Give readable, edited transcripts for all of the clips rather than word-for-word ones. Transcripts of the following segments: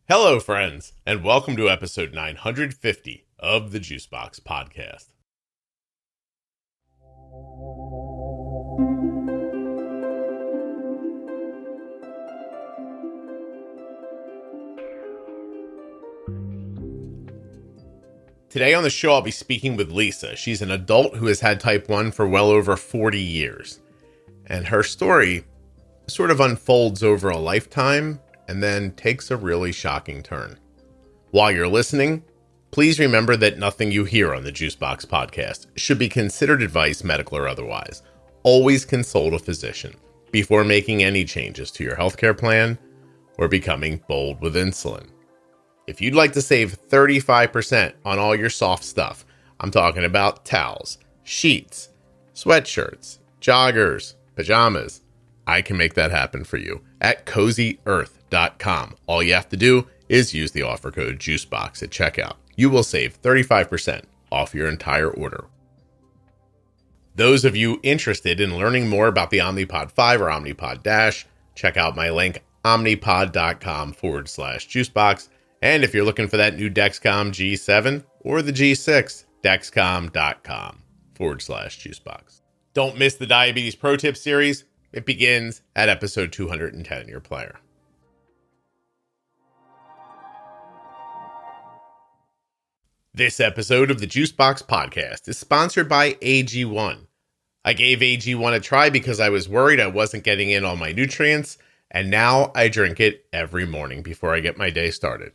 Hello, friends, and welcome to episode 950 of the Juicebox Podcast. Today on the show, I'll be speaking with Lisa. She's an adult who has had type 1 for well over 40 years. And her story sort of unfolds over a lifetime and then takes a really shocking turn. While you're listening, please remember that nothing you hear on the Juicebox Podcast should be considered advice, medical or otherwise. Always consult a physician before making any changes to your healthcare plan or becoming bold with insulin. If you'd like to save 35% on all your soft stuff, I'm talking about towels, sheets, sweatshirts, joggers, pajamas, I can make that happen for you at CozyEarth.com. All you have to do is use the offer code JUICEBOX at checkout. You will save 35% off your entire order. Those of you interested in learning more about the Omnipod 5 or Omnipod DASH, check out my link, omnipod.com/juicebox. And if you're looking for that new Dexcom G7 or the G6, dexcom.com/juicebox. Don't miss the Diabetes Pro Tip series. It begins at episode 210 in your player. This episode of the Juicebox Podcast is sponsored by AG1. I gave AG1 a try because I was worried I wasn't getting in all my nutrients, and now I drink it every morning before I get my day started.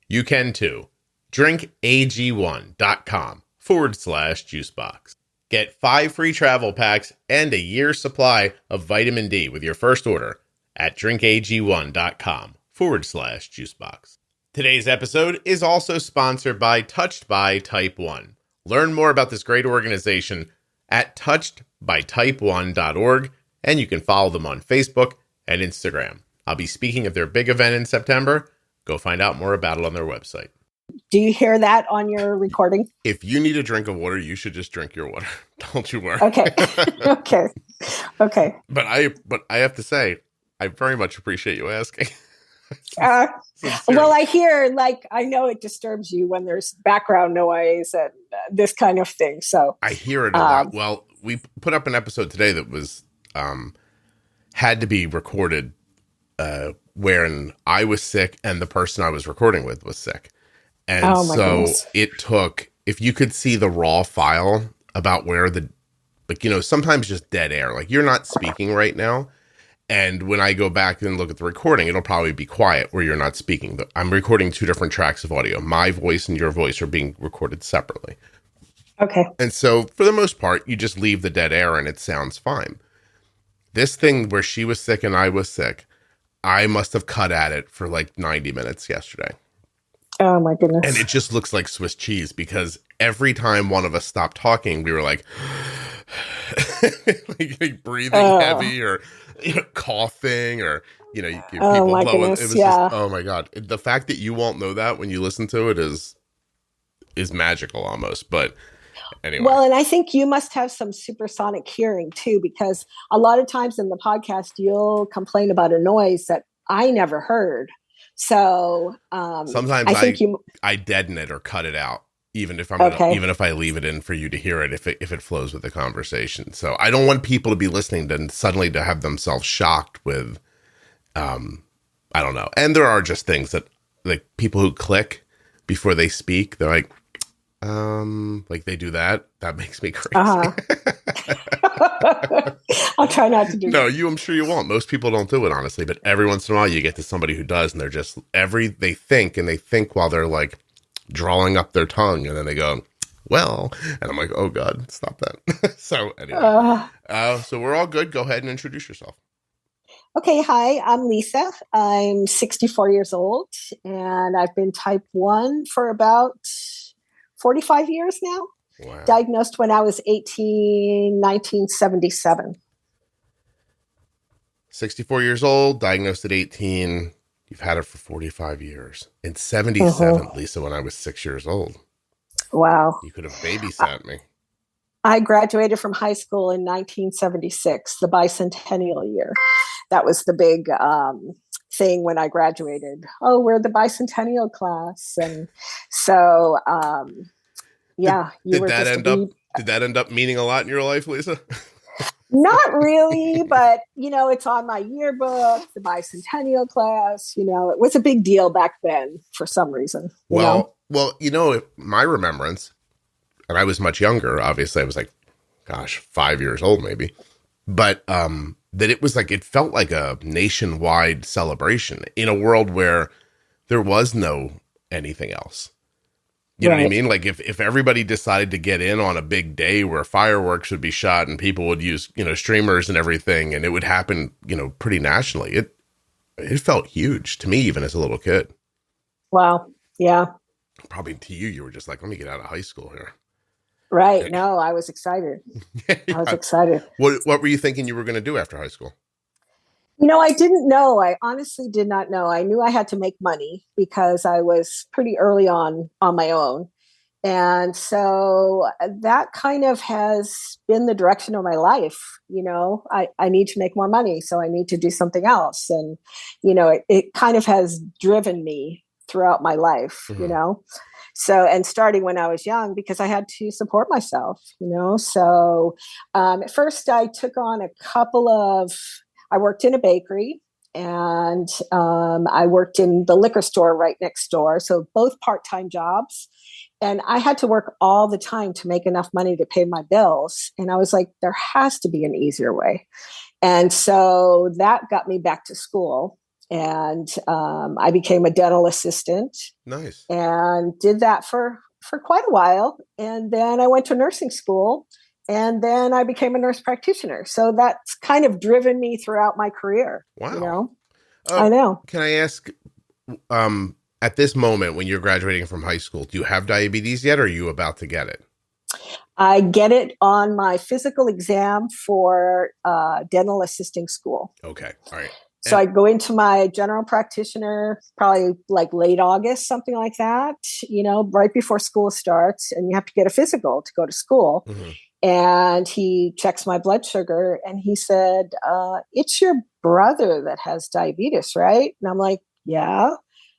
You can too. drinkag1.com/juicebox. Get 5 free travel packs and a year's supply of vitamin D with your first order at drinkag1.com/juicebox. Today's episode is also sponsored by Touched by Type 1. Learn more about this great organization at touchedbytype1.org, and you can follow them on Facebook and Instagram. I'll be speaking at their big event in September. Go find out more about it on their website. Do you hear that on your recording? If you need a drink of water, you should just drink your water. Don't you worry. Okay. Okay. But I have to say, I very much appreciate you asking. Well, I hear, I know it disturbs you when there's background noise and this kind of thing. So I hear it a lot. Well, we put up an episode today that was had to be recorded wherein I was sick and the person I was recording with was sick. And goodness. It took, if you could see the raw file about where sometimes just dead air, you're not speaking right now. And when I go back and look at the recording, it'll probably be quiet where you're not speaking. I'm recording 2 different tracks of audio. My voice and your voice are being recorded separately. Okay. And so for the most part, you just leave the dead air and it sounds fine. This thing where she was sick and I was sick, I must have cut at it for 90 minutes yesterday. Oh my goodness. And it just looks like Swiss cheese because every time one of us stopped talking, we were breathing heavy or coughing or you people blowing. It was just, oh my God. The fact that you won't know that when you listen to it is magical almost. But anyway. Well, and I think you must have some supersonic hearing too, because a lot of times in the podcast, you'll complain about a noise that I never heard. So sometimes I deaden it or cut it out, even if even if I leave it in for you to hear it, if it flows with the conversation. So I don't want people to be listening to suddenly to have themselves shocked with, I don't know. And there are just things that people who click before they speak, they're they do that. That makes me crazy. I'll try not to do that. No, I'm sure you won't. Most people don't do it, honestly. But every once in a while, you get to somebody who does, and they're just they think while they're drawing up their tongue, and then they go, well, and I'm like, oh God, stop that. So anyway, so we're all good. Go ahead and introduce yourself. Okay. Hi, I'm Lisa. I'm 64 years old, and I've been type 1 for about 45 years now. Wow. Diagnosed when I was 18, 1977. 64 years old, diagnosed at 18. You've had it for 45 years. In 77, Lisa, when I was 6 years old. Wow. You could have babysat me. I graduated from high school in 1976, the bicentennial year. That was the big thing when I graduated. Oh, we're the bicentennial class. And so, yeah, you Did were that just end up did that end up meaning a lot in your life, Lisa? not really, but it's on my yearbook, the bicentennial class. It was a big deal back then for some reason. Well, my remembrance, and I was much younger. Obviously, I was like, gosh, 5 years old, maybe. But that it was like, it felt like a nationwide celebration in a world where there was no anything else. You know what I mean? Like if everybody decided to get in on a big day where fireworks would be shot and people would use, streamers and everything, and it would happen, pretty nationally. It felt huge to me, even as a little kid. Wow. Yeah. Probably to you, you were just like, let me get out of high school here. Right. No, I was excited. I was excited. What were you thinking you were going to do after high school? I didn't know. I honestly did not know. I knew I had to make money because I was pretty early on my own. And so that kind of has been the direction of my life. I need to make more money, so I need to do something else. And, it kind of has driven me throughout my life, So, and starting when I was young, because I had to support myself, So at first I took on I worked in a bakery, and I worked in the liquor store right next door. So both part-time jobs. And I had to work all the time to make enough money to pay my bills. And I was like, there has to be an easier way. And so that got me back to school. And I became a dental assistant. Nice. And did that for quite a while. And then I went to nursing school. And then I became a nurse practitioner. So that's kind of driven me throughout my career. Wow. I know. Can I ask, at this moment when you're graduating from high school, do you have diabetes yet, or are you about to get it? I get it on my physical exam for dental assisting school. Okay. All right. So I go into my general practitioner, probably like late August, something like that, right before school starts, and you have to get a physical to go to school. Mm-hmm. And he checks my blood sugar, and he said, it's your brother that has diabetes, right? And I'm like, yeah.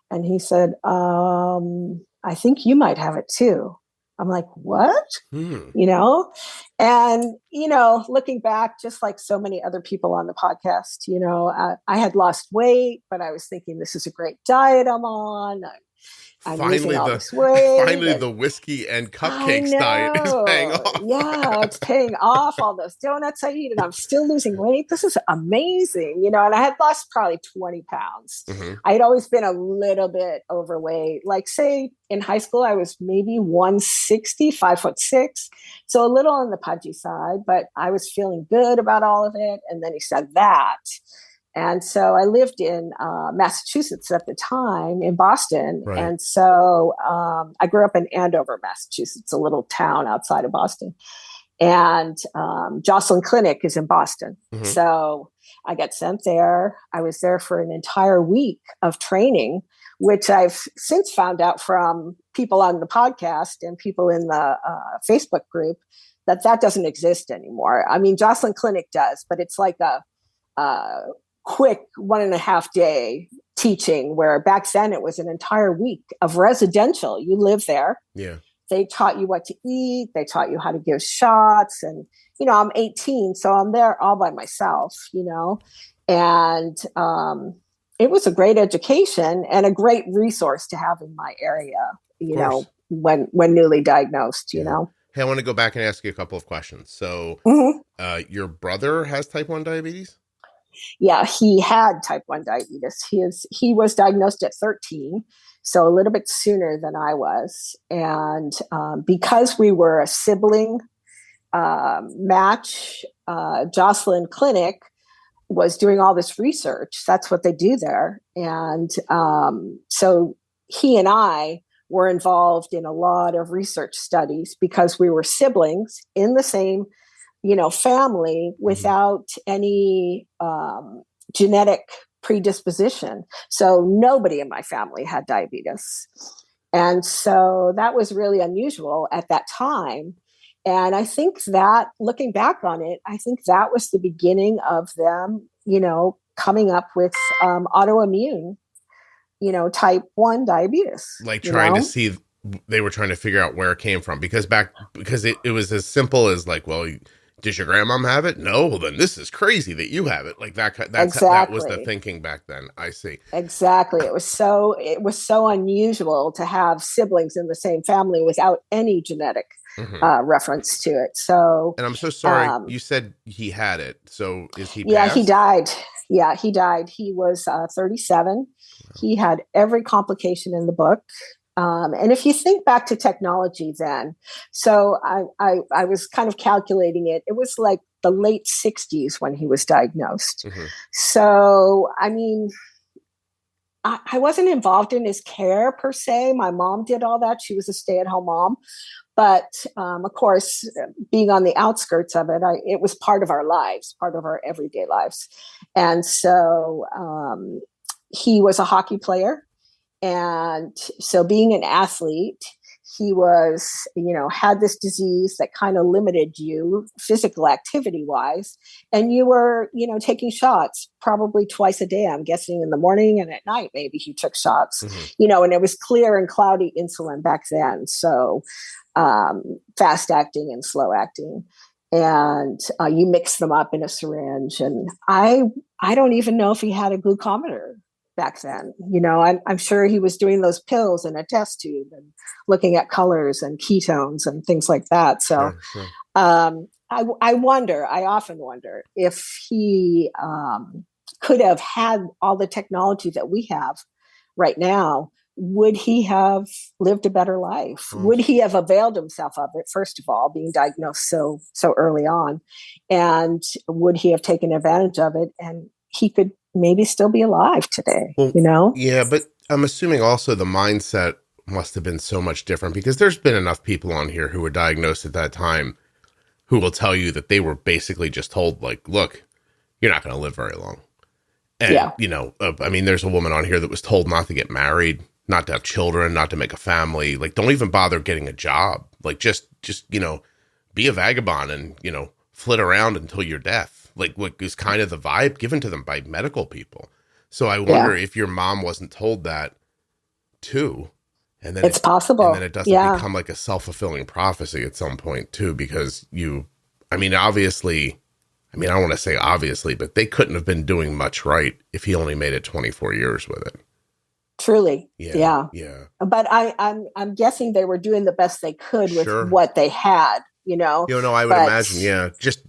And he said, I think you might have it too. I'm like, what? And, looking back, just like so many other people on the podcast, I had lost weight, but I was thinking, this is a great diet I'm on. I'm losing all this weight. Finally, the whiskey and cupcakes diet is paying off. Yeah, it's paying off. All those donuts I eat, and I'm still losing weight. This is amazing, And I had lost probably 20 pounds. Mm-hmm. I had always been a little bit overweight. Like, say, in high school, I was maybe 160, 5'6", so a little on the pudgy side. But I was feeling good about all of it. And then he said that. And so I lived in Massachusetts at the time, in Boston. Right. And so I grew up in Andover, Massachusetts, a little town outside of Boston. And Joslin Clinic is in Boston. Mm-hmm. So I got sent there. I was there for an entire week of training, which I've since found out from people on the podcast and people in the Facebook group that doesn't exist anymore. I mean, Joslin Clinic does, but it's like a quick 1.5 day teaching, where back then it was an entire week of residential. You live there. Yeah. They taught you what to eat. They taught you how to give shots. And, I'm 18, so I'm there all by myself, and it was a great education and a great resource to have in my area, when newly diagnosed, Hey, I want to go back and ask you a couple of questions. So your brother has type 1 diabetes? Yeah, he had type 1 diabetes. He was diagnosed at 13, so a little bit sooner than I was. And because we were a sibling match, Joslin Clinic was doing all this research. That's what they do there. And so he and I were involved in a lot of research studies because we were siblings in the same family without any genetic predisposition. So nobody in my family had diabetes. And so that was really unusual at that time. And I think that, looking back on it, I think that was the beginning of them, coming up with autoimmune, type 1 diabetes. Like trying to see, they were trying to figure out where it came from because it was as simple as like, well, does your grandmom have it? No, well then this is crazy that you have it. Like that was the thinking back then. I see. Exactly. It was so unusual to have siblings in the same family without any genetic reference to it. So, and I'm so sorry. You said he had it. So is he? Yeah, he died. Yeah, he died. He was 37. He had every complication in the book. And if you think back to technology then, so I was kind of calculating it. It was like the late 60s when he was diagnosed. So, I mean, I wasn't involved in his care per se. My mom did all that. She was a stay-at-home mom. But of course, being on the outskirts of it, it was part of our lives, part of our everyday lives. And so he was a hockey player. And so being an athlete, he was, had this disease that kind of limited you physical activity wise. And you were, taking shots probably twice a day. I'm guessing in the morning and at night, maybe he took shots, and it was clear and cloudy insulin back then. So fast acting and slow acting. And you mix them up in a syringe. And I don't even know if he had a glucometer back then. I'm sure he was doing those pills in a test tube and looking at colors and ketones and things like that. So Sure. I often wonder if he could have had all the technology that we have right now. Would he have lived a better life? Would he have availed himself of it, first of all, being diagnosed so early on? And would he have taken advantage of it? And he could maybe still be alive today, Yeah, but I'm assuming also the mindset must have been so much different because there's been enough people on here who were diagnosed at that time who will tell you that they were basically just told, like, look, you're not going to live very long. And, I mean, there's a woman on here that was told not to get married, not to have children, not to make a family, like, don't even bother getting a job. Like, just be a vagabond and, flit around until your death. Like what is kind of the vibe given to them by medical people. So I wonder if your mom wasn't told that too. And then it's possible. And then it doesn't become like a self-fulfilling prophecy at some point too, because obviously, I don't want to say obviously, but they couldn't have been doing much right if he only made it 24 years with it. Truly. Yeah. But I'm guessing they were doing the best they could with what they had, I would imagine. Yeah. Just,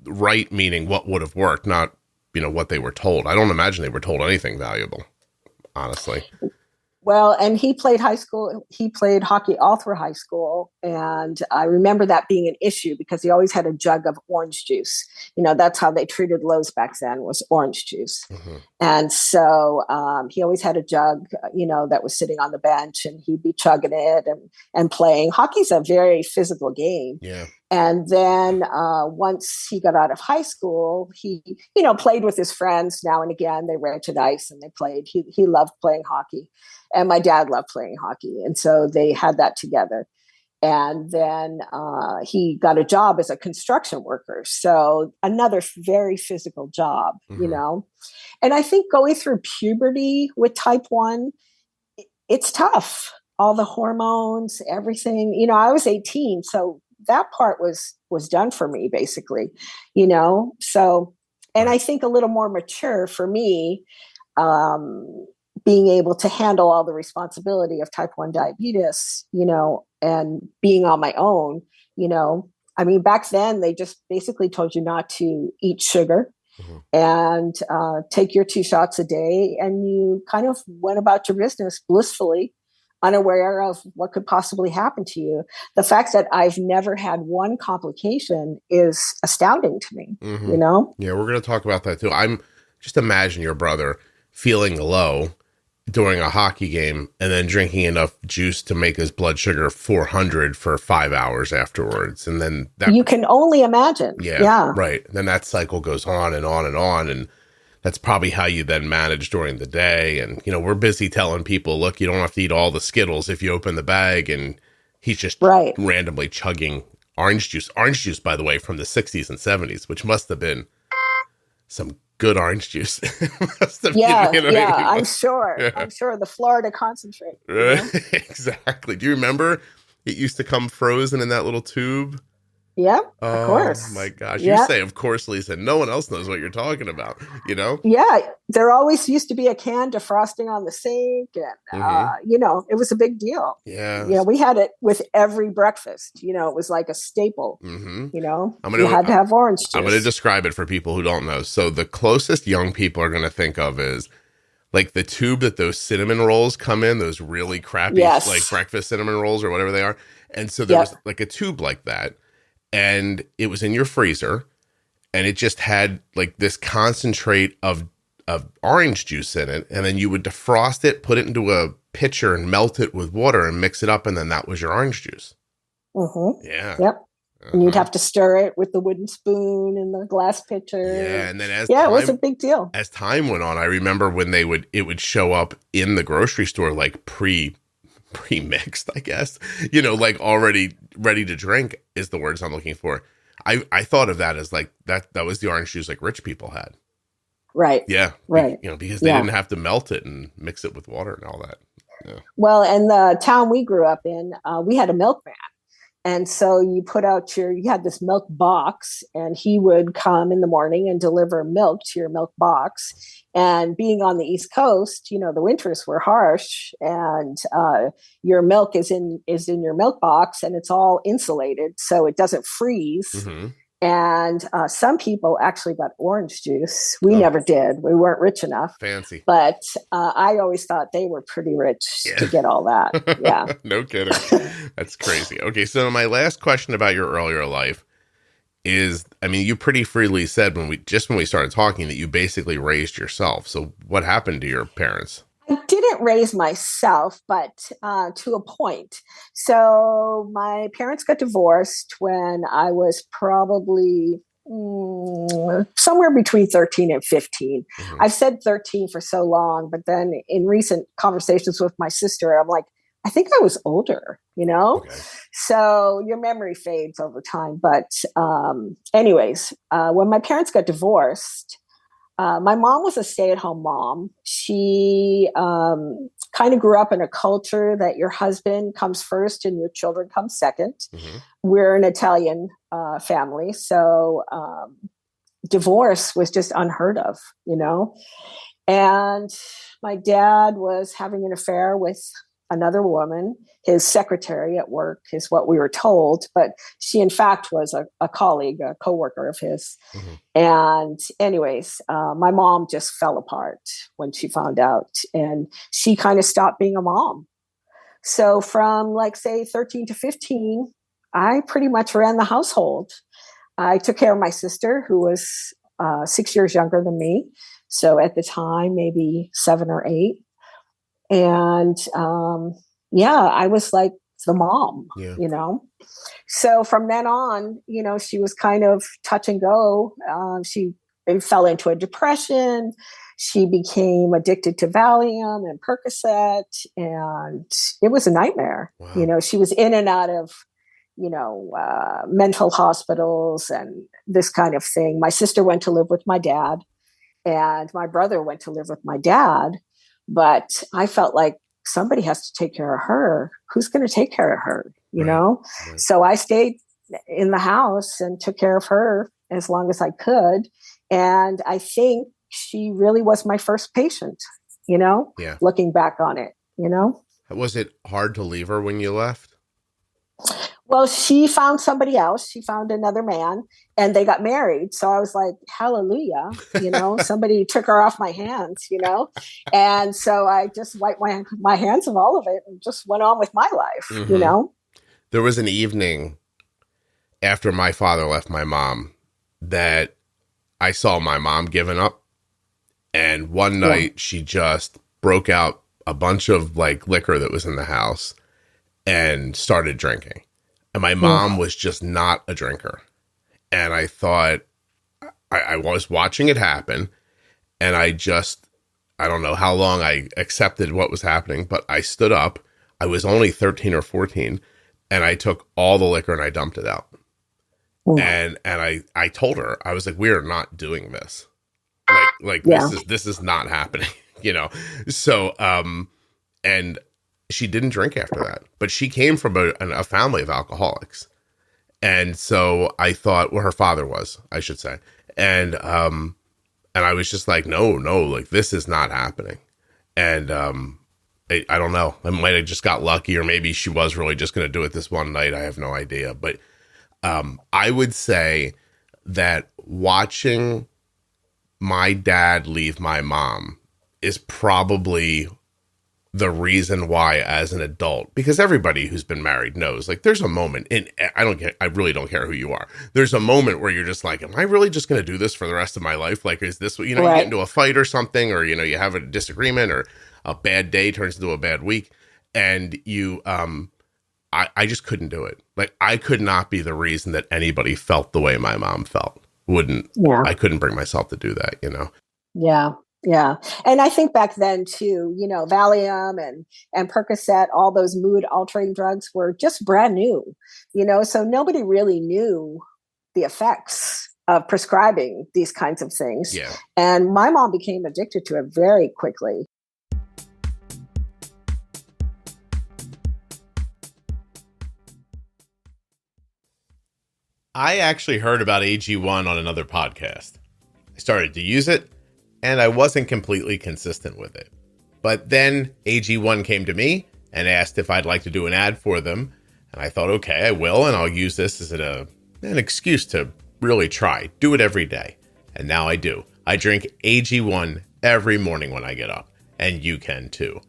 right meaning what would have worked, not, what they were told. I don't imagine they were told anything valuable, honestly. Well, and he played hockey all through high school. And I remember that being an issue because he always had a jug of orange juice. That's how they treated lows back then, was orange juice. And so he always had a jug, that was sitting on the bench and he'd be chugging it and playing. Hockey's a very physical game. Yeah. And then once he got out of high school, he, played with his friends now and again. They rented ice and they played. He loved playing hockey. And my dad loved playing hockey. And so they had that together. And then he got a job as a construction worker. So another very physical job, And I think going through puberty with type 1, it's tough. All the hormones, everything. I was 18, so that part was done for me, basically, So, and I think a little more mature for me, being able to handle all the responsibility of type 1 diabetes, and being on my own, back then they just basically told you not to eat sugar and take your 2 shots a day. And you kind of went about your business blissfully, unaware of what could possibly happen to you. The fact that I've never had one complication is astounding to me, Yeah, we're going to talk about that too. Just imagine your brother feeling low during a hockey game and then drinking enough juice to make his blood sugar 400 for 5 hours afterwards. And then you can only imagine. Yeah. Right. Then that cycle goes on and on and on. And that's probably how you then manage during the day. And, we're busy telling people, look, you don't have to eat all the Skittles if you open the bag. And he's just randomly chugging orange juice. Orange juice, by the way, from the 60s and 70s, which must have been some good orange juice. Yeah, yeah, anyway. I'm sure. Yeah. I'm sure the Florida concentrate. Exactly. Do you remember it used to come frozen in that little tube? Yeah, of Oh my course. gosh. You Yeah. say, of course, Lisa. No one else knows what you're talking about, you know? Yeah, there always used to be a can defrosting on the sink, and it was a big deal. Yeah. We had it with every breakfast. It was like a staple. Mm-hmm. You had to have orange I'm going to juice. describe it for people who don't know. So the closest young people are going to think of is like the tube that those cinnamon rolls come in, those really crappy, Yes. like breakfast cinnamon rolls or whatever they are. And so there was like a tube like that, and it was in your freezer, and it just had like this concentrate of orange juice in it. And then you would defrost it, put it into a pitcher and melt it with water and mix it up. And then that was your orange juice. Mm-hmm. Yeah. Yep. And you'd have to stir it with the wooden spoon in the glass pitcher. Yeah, and then it was a big deal. As time went on, I remember when it would show up in the grocery store like pre-mixed, I guess. Like already ready to drink is the words I'm looking for. I thought of that as like that was the orange juice like rich people had. Right. Yeah. Right. Because they didn't have to melt it and mix it with water and all that. Yeah. Well, in the town we grew up in, we had a milkman. And so you had this milk box, and he would come in the morning and deliver milk to your milk box. And being on the East Coast, the winters were harsh, and your milk is in your milk box, and it's all insulated, so it doesn't freeze. Mm-hmm. And some people actually got orange juice. We never did. We weren't rich enough. Fancy. But I always thought they were pretty rich to get all that. Yeah. No kidding. That's crazy. Okay, so my last question about your earlier life is, you pretty freely said when we started talking that you basically raised yourself. So what happened to your parents? I didn't raise myself, but to a point. So my parents got divorced when I was probably somewhere between 13 and 15. Mm-hmm. I've said 13 for so long, but then in recent conversations with my sister, I'm like, I think I was older, Okay. So your memory fades over time. But anyways, when my parents got divorced, my mom was a stay-at-home mom. She kind of grew up in a culture that your husband comes first and your children come second. Mm-hmm. We're an Italian family, so divorce was just unheard of, And my dad was having an affair with another woman. His secretary at work is what we were told, but she in fact was a colleague, a coworker of his. Mm-hmm. And anyways, my mom just fell apart when she found out, and she kind of stopped being a mom. So from say 13 to 15, I pretty much ran the household. I took care of my sister, who was 6 years younger than me. So at the time, maybe 7 or 8. And I was like the mom, So from then on, she was kind of touch and go. She fell into a depression. She became addicted to Valium and Percocet, and it was a nightmare. Wow. She was in and out of, mental hospitals and this kind of thing. My sister went to live with my dad, and my brother went to live with my dad. But I felt like somebody has to take care of her. Who's going to take care of her? You know? Right. So I stayed in the house and took care of her as long as I could. And I think she really was my first patient, looking back on it, Was it hard to leave her when you left? Well, she found somebody else. She found another man, and they got married. So I was like, hallelujah, somebody took her off my hands, And so I just wiped my hands of all of it and just went on with my life, mm-hmm. There was an evening after my father left my mom that I saw my mom giving up. And one night she just broke out a bunch of liquor that was in the house and started drinking. And my mom was just not a drinker. And I thought, I was watching it happen. And I don't know how long I accepted what was happening, but I stood up. I was only 13 or 14. And I took all the liquor and I dumped it out. And I told her, I was like, we are not doing this. Like Yeah. this is not happening, you know? So, and she didn't drink after that, but she came from a family of alcoholics. And so I thought, well, her father was, I should say. And I was just like, no, like this is not happening. And, I don't know. I might have just got lucky, or maybe she was really just going to do it this one night. I have no idea. But I would say that watching my dad leave my mom is probably the reason why, as an adult, because everybody who's been married knows, like, there's a moment I really don't care who you are. There's a moment where you're just like, am I really just going to do this for the rest of my life? Like, is this what, you get into a fight or something, or, you have a disagreement, or a bad day turns into a bad week. And I just couldn't do it. Like, I could not be the reason that anybody felt the way my mom felt. I couldn't bring myself to do that, Yeah. Yeah. And I think back then too, Valium and Percocet, all those mood altering drugs were just brand new, so nobody really knew the effects of prescribing these kinds of things. Yeah. And my mom became addicted to it very quickly. I actually heard about AG1 on another podcast. I started to use it, and I wasn't completely consistent with it. But then AG1 came to me and asked if I'd like to do an ad for them. And I thought, okay, I will, and I'll use this as an excuse to really try. Do it every day. And now I do. I drink AG1 every morning when I get up, and you can too.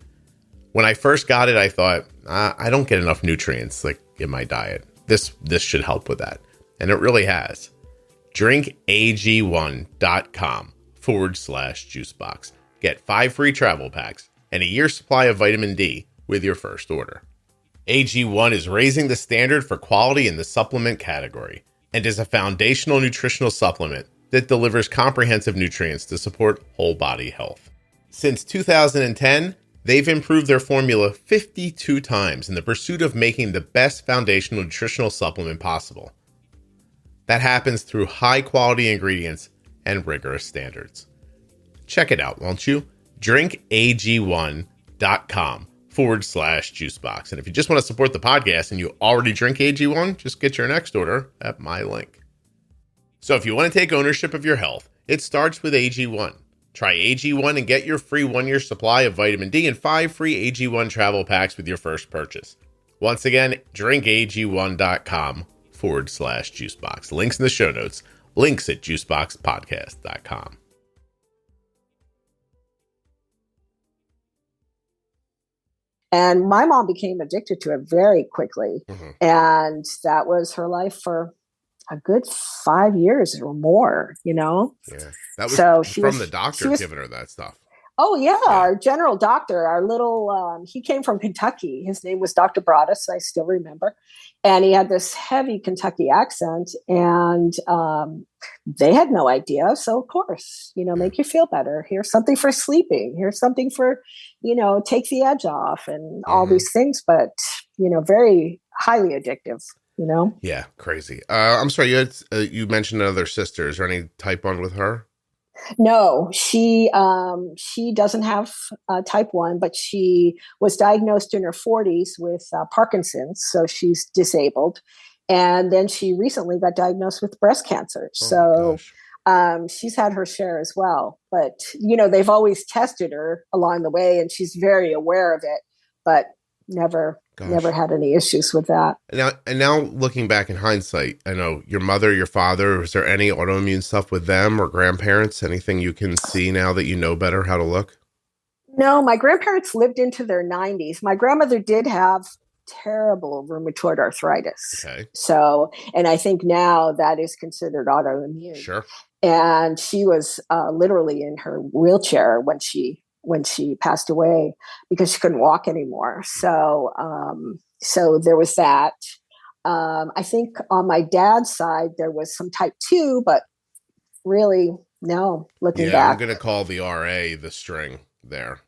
When I first got it, I thought, I don't get enough nutrients like in my diet. This should help with that. And it really has. drinkag1.com/juicebox. Get 5 free travel packs and a year's supply of vitamin D with your first order. AG1 is raising the standard for quality in the supplement category and is a foundational nutritional supplement that delivers comprehensive nutrients to support whole body health. Since 2010, they've improved their formula 52 times in the pursuit of making the best foundational nutritional supplement possible. That happens through high-quality ingredients and rigorous standards. Check it out, won't you? drinkag1.com/juicebox. And if you just want to support the podcast and you already drink AG1, just get your next order at my link. So if you want to take ownership of your health, it starts with AG1. Try AG1 and get your free 1-year supply of vitamin D and 5 free AG1 travel packs with your first purchase. Once again, drinkag1.com/juicebox. Links in the show notes. Links at juiceboxpodcast.com. And my mom became addicted to it very quickly. Mm-hmm. And that was her life for a good 5 years or more, Yeah. That was from the doctor giving her that stuff. Oh, yeah. Our general doctor, our little, he came from Kentucky. His name was Dr. Broadus, I still remember. And he had this heavy Kentucky accent, and they had no idea. So, of course, make you feel better. Here's something for sleeping. Here's something for, take the edge off and all these things. But, very highly addictive, Yeah, crazy. I'm sorry, you mentioned another sister. Is there any type 1 with her? No, she doesn't have type 1, but she was diagnosed in her 40s with Parkinson's, so she's disabled. And then she recently got diagnosed with breast cancer. So she's had her share as well. But, they've always tested her along the way, and she's very aware of it, but never had any issues with that. And now looking back in hindsight, I know your mother, your father, was there any autoimmune stuff with them or grandparents? Anything you can see now that you know better how to look? No, my grandparents lived into their 90s. My grandmother did have terrible rheumatoid arthritis. Okay. So, and I think now that is considered autoimmune. Sure. And she was literally in her wheelchair when she passed away because she couldn't walk anymore. So there was that. I think on my dad's side, there was some type 2, but really, no, looking back. I'm going to call the RA the string there.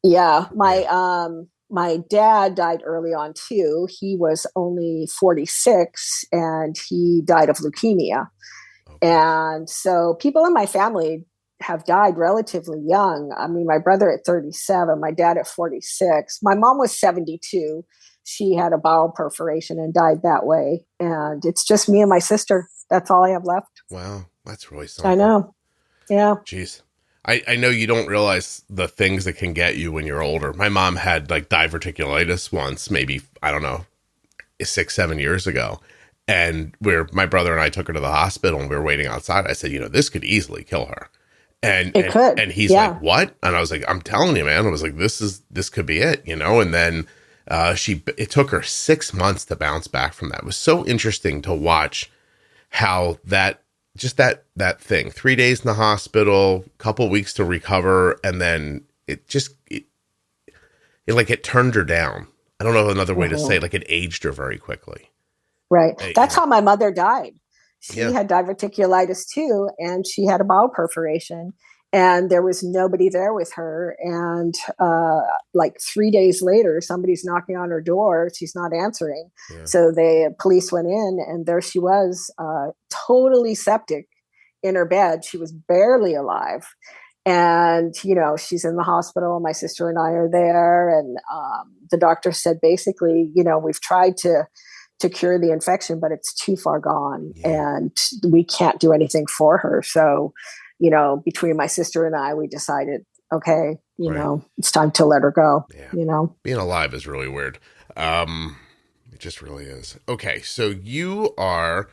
Yeah. My dad died early on too. He was only 46 and he died of leukemia. Okay. And so people in my family have died relatively young. I mean, my brother at 37, my dad at 46. My mom was 72. She had a bowel perforation and died that way. And it's just me and my sister. That's all I have left. Wow. That's really something. I know. Yeah. Jeez. I know you don't realize the things that can get you when you're older. My mom had like diverticulitis once, maybe, I don't know, 6-7 years ago. And my brother and I took her to the hospital and we were waiting outside. I said, this could easily kill her. And it could. And he's like, what? And I was like, I'm telling you, man. I was like, this could be it, And then it took her 6 months to bounce back from that. It was so interesting to watch how that thing, 3 days in the hospital, couple weeks to recover, and then it turned her down. I don't know another way to say it, like it aged her very quickly. Right. That's how my mother died. She had diverticulitis too, and she had a bowel perforation, and there was nobody there with her. And like 3 days later, somebody's knocking on her door. She's not answering. Yeah. So the police went in, and there she was, totally septic in her bed. She was barely alive. And, she's in the hospital. My sister and I are there. And the doctor said, basically, we've tried to cure the infection, but it's too far gone and we can't do anything for her. So, between my sister and I, we decided, okay, it's time to let her go, Being alive is really weird. It just really is. Okay. So you're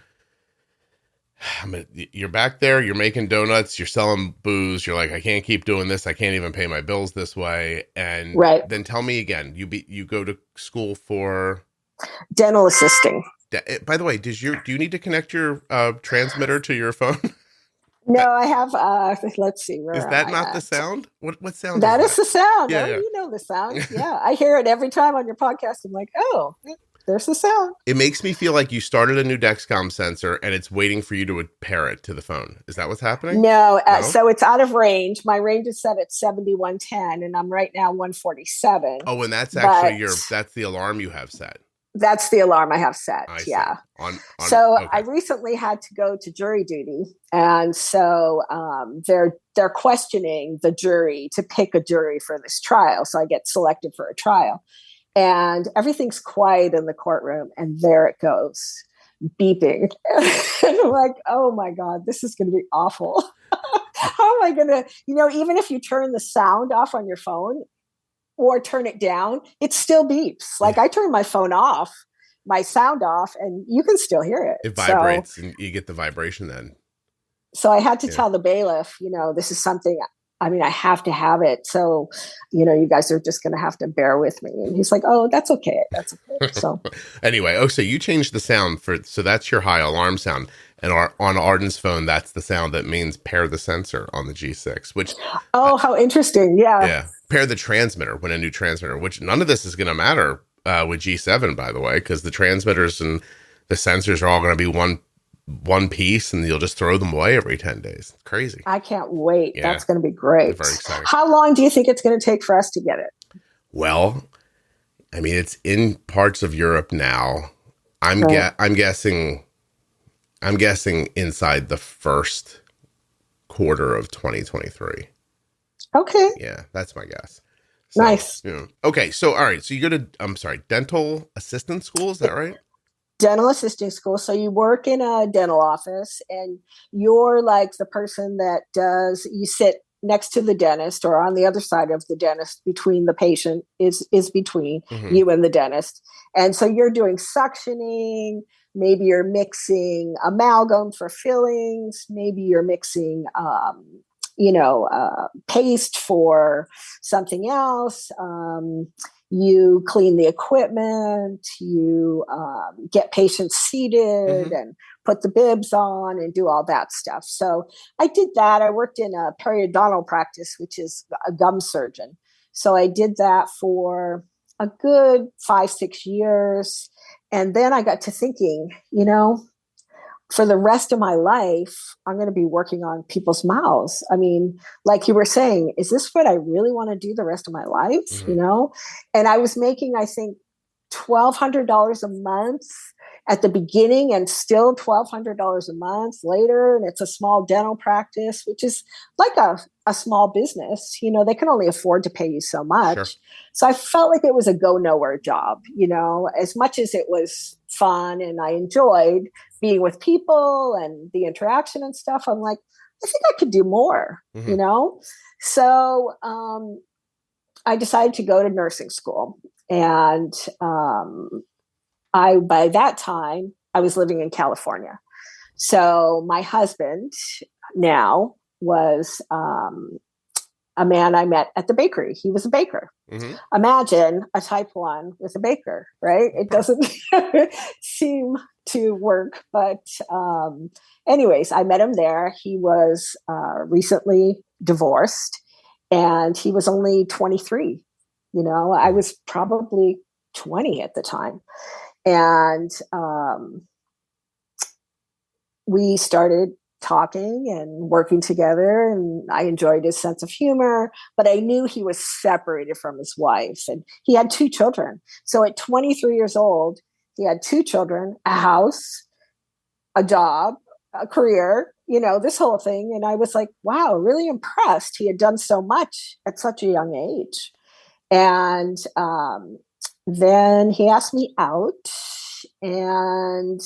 back there, you're making donuts, you're selling booze. You're like, I can't keep doing this. I can't even pay my bills this way. And then tell me again, you go to school for dental assisting. By the way, do you need to connect your transmitter to your phone? No, I have. Let's see. Is that not the sound? What sound? That is the sound. Yeah, You know the sound. Yeah, I hear it every time on your podcast. I'm like, oh, there's the sound. It makes me feel like you started a new Dexcom sensor and it's waiting for you to pair it to the phone. Is that what's happening? No. So it's out of range. My range is set at 7110, and I'm right now 147. Oh, and that's actually that's the alarm you have set. That's the alarm I have set. Yeah. Okay. I recently had to go to jury duty. And so they're questioning the jury to pick a jury for this trial. So I get selected for a trial. And everything's quiet in the courtroom. And there it goes, beeping. And I'm like, oh my God, this is going to be awful. How am I going to, even if you turn the sound off on your phone, or turn it down, it still beeps. Like I turn my phone off, my sound off, and you can still hear it. It vibrates and you get the vibration then. So I had to tell the bailiff, this is something, I have to have it. So, you guys are just going to have to bear with me. And he's like, oh, that's okay. That's okay. So anyway, so you changed the sound so that's your high alarm sound. And on Arden's phone, that's the sound that means pair the sensor on the G6, which... Oh, how interesting. Yeah. Yeah. Pair the transmitter when a new transmitter, which none of this is going to matter with G7, by the way, because the transmitters and the sensors are all going to be one piece and you'll just throw them away every 10 days. It's crazy. I can't wait. Yeah. That's going to be great. Very exciting. How long do you think it's going to take for us to get it? Well, it's in parts of Europe now. I'm guessing inside the first quarter of 2023. Okay. Yeah, that's my guess. So, nice. Okay, so all right. So you go to, dental assistant school, is that right? Dental assisting school. So you work in a dental office and you're like the person that you sit next to the dentist or on the other side of the dentist between the patient is between you and the dentist. And so you're doing suctioning. Maybe you're mixing amalgam for fillings. Maybe you're mixing, paste for something else. You clean the equipment. You get patients seated and put the bibs on and do all that stuff. So I did that. I worked in a periodontal practice, which is a gum surgeon. So I did that for a good 5-6 years. And then I got to thinking, for the rest of my life, I'm going to be working on people's mouths. Like you were saying, is this what I really want to do the rest of my life? And I was making, I think, $1,200 a month at the beginning and still $1,200 a month later. And it's a small dental practice, which is like a small business. You know, they can only afford to pay you so much. Sure. So I felt like it was a go nowhere job, you know, as much as it was fun and I enjoyed being with people and the interaction and stuff. I'm like, I think I could do more, you know? So I decided to go to nursing school. And by that time, I was living in California. So my husband now was a man I met at the bakery. He was a baker. Imagine a type 1 with a baker, right? It doesn't seem to work. But anyways, I met him there. He was recently divorced and he was only 23. You know, I was probably 20 at the time. And we started talking and working together, and I enjoyed his sense of humor, but I knew he was separated from his wife, and he had 2 children. So at 23 years old, he had 2 children, a house, a job, a career, you know, this whole thing. And I was like, wow, really impressed. He had done so much at such a young age. And then he asked me out, and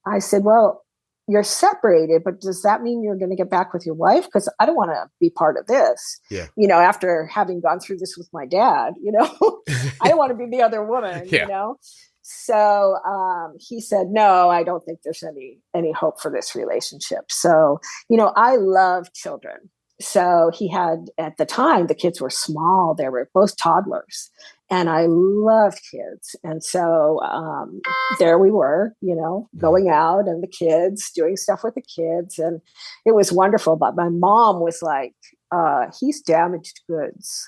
I said, well, you're separated, but does that mean you're going to get back with your wife? Because I don't want to be part of this. Yeah. You know, after having gone through this with my dad, you know, I don't want to be the other woman, you know? So he said, no, I don't think there's any hope for this relationship. So, you know, I love children. So he had, at the time, the kids were small. They were both toddlers. And I loved kids. And so there we were, you know, going out and the kids, doing stuff with the kids. And it was wonderful. But my mom was like, he's damaged goods.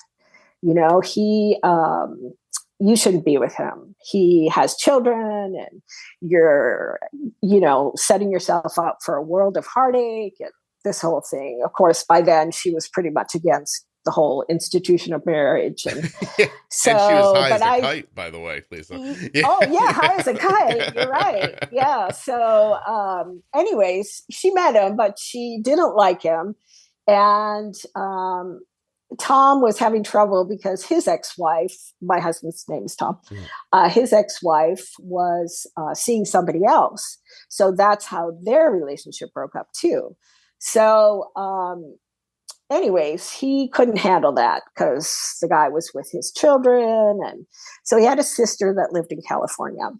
You know, you shouldn't be with him. He has children and you're, you know, setting yourself up for a world of heartache and this whole thing. Of course, by then she was pretty much against the whole institution of marriage. And so, and she was high as a kite, by the way, Lisa. Oh yeah, high as a kite. You're right. Yeah. So anyways, she met him, but she didn't like him. And Tom was having trouble because his ex-wife, my husband's name is Tom, his ex-wife was seeing somebody else. So that's how their relationship broke up too. So anyways, he couldn't handle that because the guy was with his children. And so he had a sister that lived in California.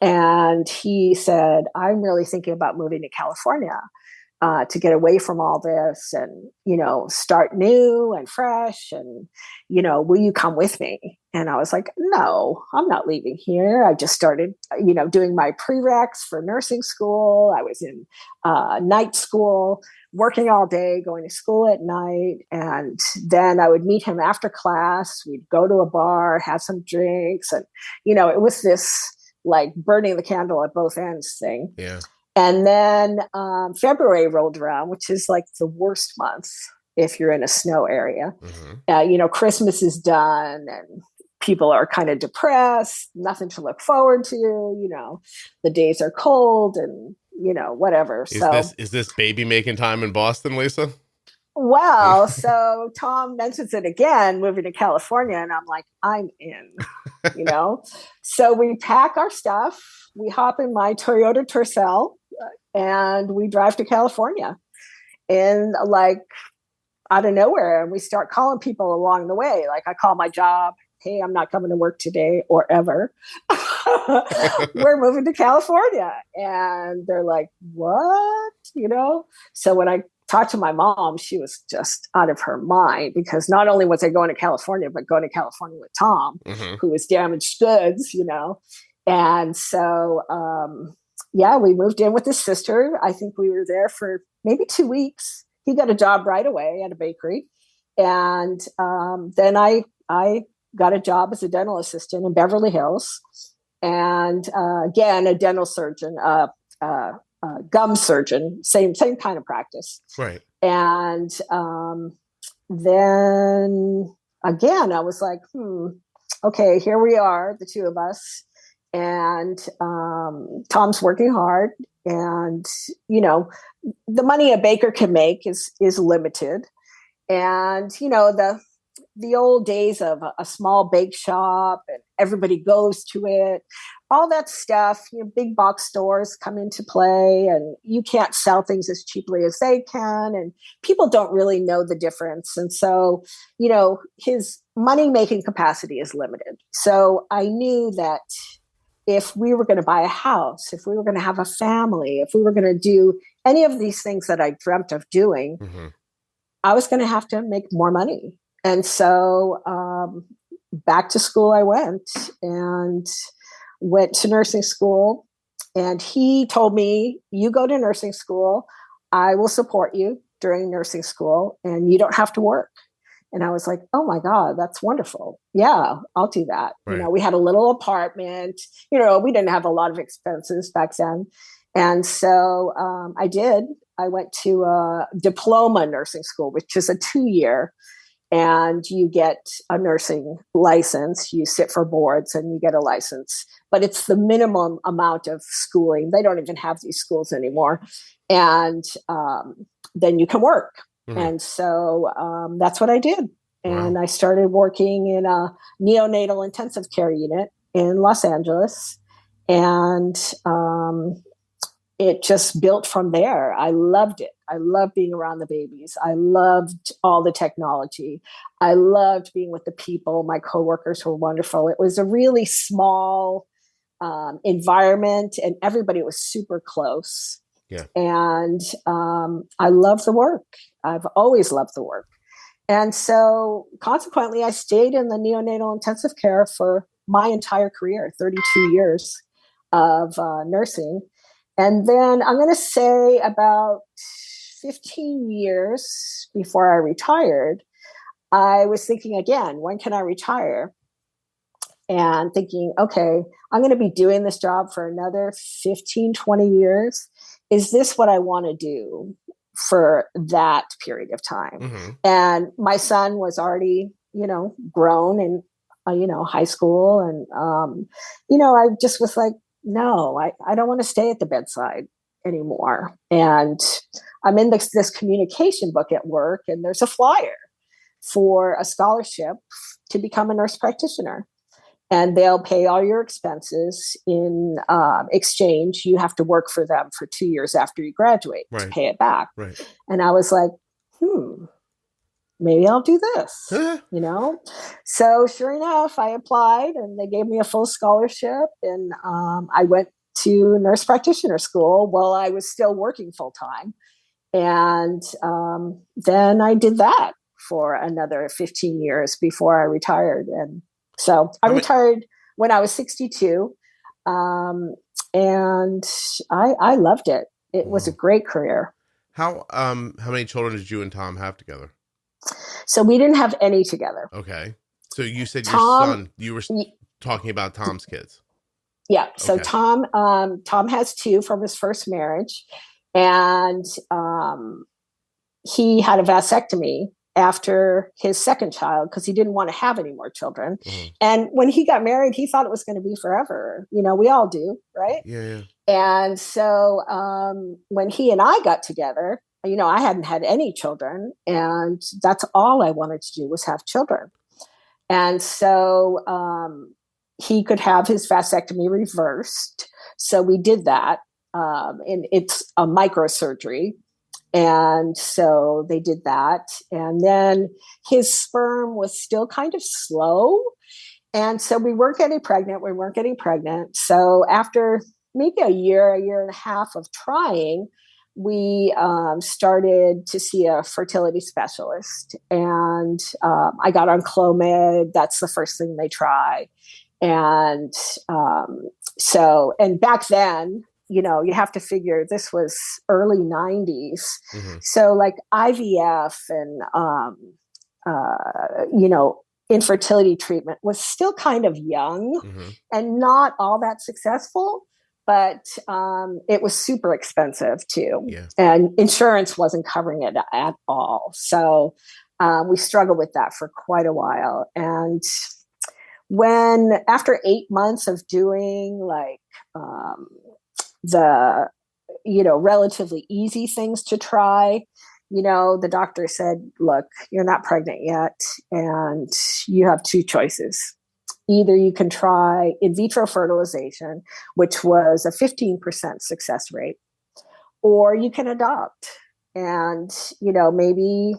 And he said, I'm really thinking about moving to California to get away from all this and, you know, start new and fresh. And, you know, will you come with me? And I was like, no, I'm not leaving here. I just started, you know, doing my prereqs for nursing school. I was in night school, working all day, going to school at night. And then I would meet him after class. We'd go to a bar, have some drinks. And, you know, it was this like burning the candle at both ends thing. Yeah. And then February rolled around, which is like the worst month if you're in a snow area. You know, Christmas is done and people are kind of depressed, nothing to look forward to, you know, the days are cold and, you know, whatever. Is this baby making time in Boston, Lisa? Well, so Tom mentions it again, moving to California. And I'm like, I'm in, you know? So we pack our stuff. We hop in my Toyota Tercel and we drive to California. And like out of nowhere, and we start calling people along the way. Like I call my job. Hey, I'm not coming to work today or ever. We're moving to California. And they're like, what? You know? So when I talked to my mom, she was just out of her mind because not only was I going to California, but going to California with Tom, who was damaged goods, you know? And so, yeah, we moved in with his sister. I think we were there for maybe 2 weeks. He got a job right away at a bakery. And then I got a job as a dental assistant in Beverly Hills. And again, a dental surgeon, gum surgeon, same kind of practice. Right. And then again, I was like, okay, here we are, the two of us. and Tom's working hard, and the money a baker can make is limited, and the old days of a small bake shop and everybody goes to it, all that stuff, big box stores come into play, and you can't sell things as cheaply as they can, and people don't really know the difference. And so, his money making capacity is limited. So I knew that if we were going to buy a house, if we were going to have a family, if we were going to do any of these things that I dreamt of doing, I was going to have to make more money. And so back to school I went to nursing school. And he told me, you go to nursing school, I will support you during nursing school, and you don't have to work. And I was like, oh my God, that's wonderful. Yeah, I'll do that. Right. We had a little apartment, we didn't have a lot of expenses back then. And so I did. I went to a diploma nursing school, which is a 2-year, and you get a nursing license. You sit for boards and you get a license, but it's the minimum amount of schooling. They don't even have these schools anymore. And then you can work. And so that's what I did. And I started working in a neonatal intensive care unit in Los Angeles. And it just built from there. I loved it. I loved being around the babies. I loved all the technology. I loved being with the people. My coworkers were wonderful. It was a really small environment, and everybody was super close. Yeah. And I love the work. I've always loved the work. And so consequently, I stayed in the neonatal intensive care for my entire career, 32 years of nursing. And then I'm going to say about 15 years before I retired, I was thinking again, when can I retire? And thinking, okay, I'm going to be doing this job for another 15, 20 years. Is this what I want to do for that period of time? And my son was already, grown in, high school. And, I just was like, no, I don't want to stay at the bedside anymore. And I'm in this communication book at work, and there's a flyer for a scholarship to become a nurse practitioner. And they'll pay all your expenses. In exchange, you have to work for them for 2 years after you graduate to pay it back. Right. And I was like, maybe I'll do this, So sure enough, I applied, and they gave me a full scholarship. And I went to nurse practitioner school while I was still working full time. And then I did that for another 15 years before I retired. And so I retired when I was 62, and I loved it. It was a great career. How many children did you and Tom have together? So we didn't have any together. Okay. So you said your son, you were talking about Tom's kids. Yeah. So okay. Tom has 2 from his first marriage, and he had a vasectomy after his second child because he didn't want to have any more children. And when he got married, he thought it was going to be forever. We all do, right? Yeah. And so when he and I got together, I hadn't had any children, and that's all I wanted to do was have children. And so he could have his vasectomy reversed. So we did that. And it's a microsurgery. And so they did that. And then his sperm was still kind of slow. And so we weren't getting pregnant. So after maybe a year and a half of trying, we started to see a fertility specialist. And I got on Clomid. That's the first thing they try. And and back then, you have to figure this was early 90s. So like IVF and, infertility treatment was still kind of young and not all that successful, but it was super expensive too. Yeah. And insurance wasn't covering it at all. So we struggled with that for quite a while. And when after 8 months of doing like the relatively easy things to try, the doctor said, look, you're not pregnant yet, and you have two choices. Either you can try in vitro fertilization, which was a 15% success rate, or you can adopt. And, maybe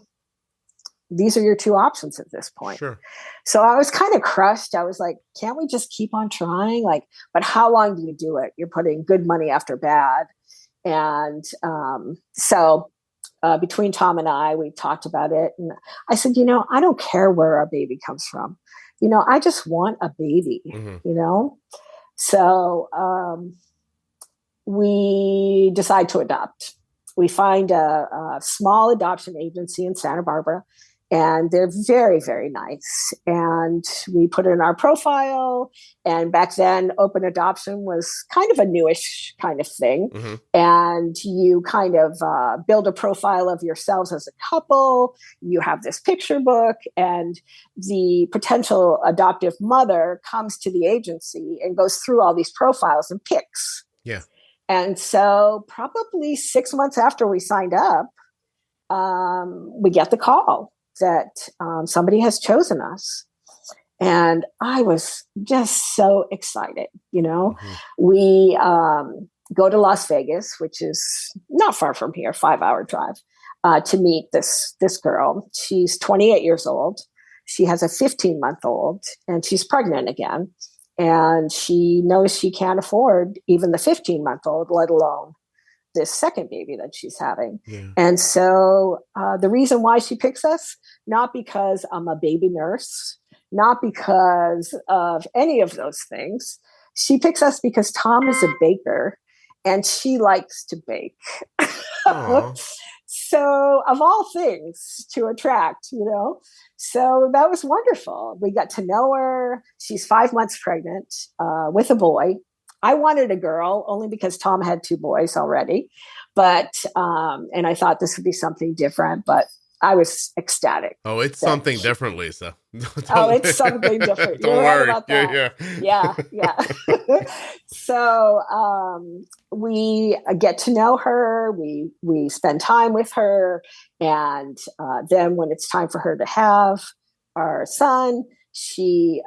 these are your two options at this point. Sure. So I was kind of crushed. I was like, can't we just keep on trying? Like, but how long do you do it? You're putting good money after bad. And so between Tom and I, we talked about it. And I said, I don't care where our baby comes from. I just want a baby, So we decide to adopt. We find a small adoption agency in Santa Barbara, and they're very, very nice. And we put it in our profile. And back then, open adoption was kind of a newish kind of thing. Mm-hmm. And you kind of build a profile of yourselves as a couple. You have this picture book, and the potential adoptive mother comes to the agency and goes through all these profiles and picks. Yeah. And so probably 6 months after we signed up, we get the call that somebody has chosen us. And I was just so excited. Mm-hmm. We go to Las Vegas, which is not far from here, 5-hour drive, to meet this girl. She's 28 years old. She has a 15-month-old, and she's pregnant again. And she knows she can't afford even the 15-month-old, let alone this second baby that she's having. Yeah. And so the reason why she picks us, not because I'm a baby nurse, not because of any of those things. She picks us because Tom is a baker and she likes to bake. So of all things to attract, so that was wonderful. We got to know her. She's 5 months pregnant with a boy. I wanted a girl only because Tom had 2 boys already, but and I thought this would be something different, but I was ecstatic. Oh, it's something different, Lisa. It's something different. Don't You're worry. right about that. Yeah. So we get to know her. We spend time with her, and then when it's time for her to have our son, she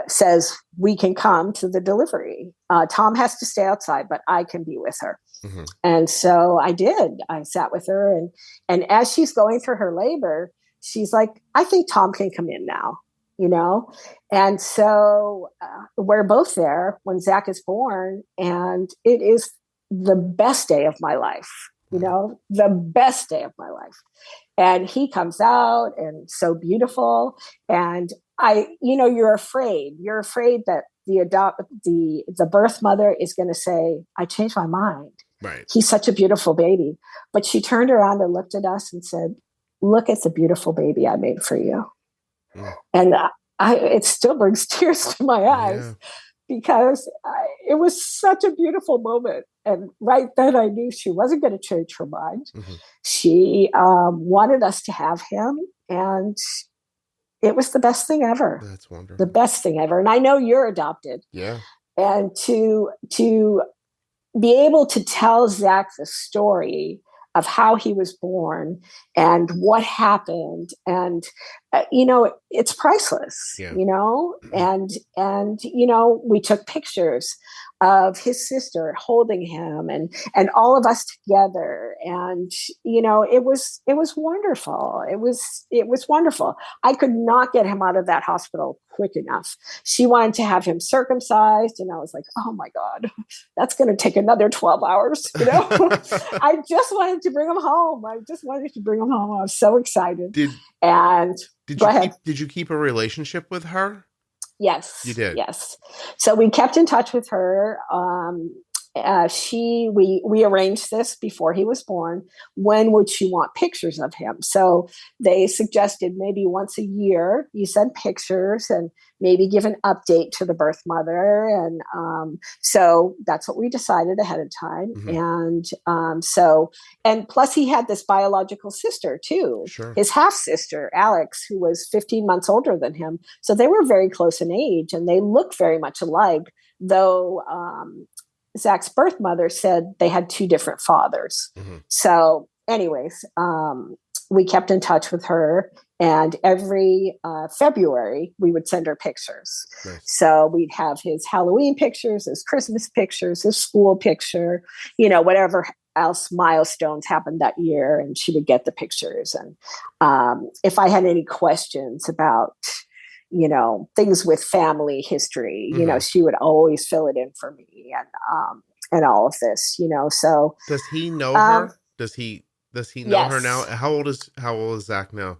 says we can come to the delivery. Tom has to stay outside, but I can be with her. Mm-hmm. And so I did. I sat with her, and as she's going through her labor, she's like, I think Tom can come in now, And so we're both there when Zach is born, and it is the best day of my life, the best day of my life. And he comes out, and so beautiful. And you're afraid that the birth mother is going to say, I changed my mind. Right. He's such a beautiful baby. But she turned around and looked at us and said, look at the beautiful baby I made for you. Mm. And it still brings tears to my eyes because it was such a beautiful moment. And right then I knew she wasn't going to change her mind. Mm-hmm. She wanted us to have him, and it was the best thing ever. That's wonderful. The best thing ever. And I know you're adopted. Yeah. And to be able to tell Zach the story of how he was born and what happened, and it's priceless. And we took pictures of his sister holding him and all of us together, and it was wonderful. It was wonderful. I could not get him out of that hospital quick enough. She wanted to have him circumcised, and I was like, oh my God, that's going to take another 12 hours. I just wanted to bring him home. I was so excited. Did you keep a relationship with her? Yes. You did? Yes. So we kept in touch with her. we arranged this before he was born. When would she want pictures of him? So they suggested maybe once a year you send pictures and maybe give an update to the birth mother. And so that's what we decided ahead of time. And plus he had this biological sister too, his half sister, Alex, who was 15 months older than him. So they were very close in age and they looked very much alike, though Zach's birth mother said they had two different fathers. So anyways, we kept in touch with her, and every February we would send her pictures. Nice. So we'd have his Halloween pictures, his Christmas pictures, his school picture, whatever else milestones happened that year, and she would get the pictures. And if I had any questions about things with family history, she would always fill it in for me and all of this, so. Does he know her? Does he know her now? How old is Zach now?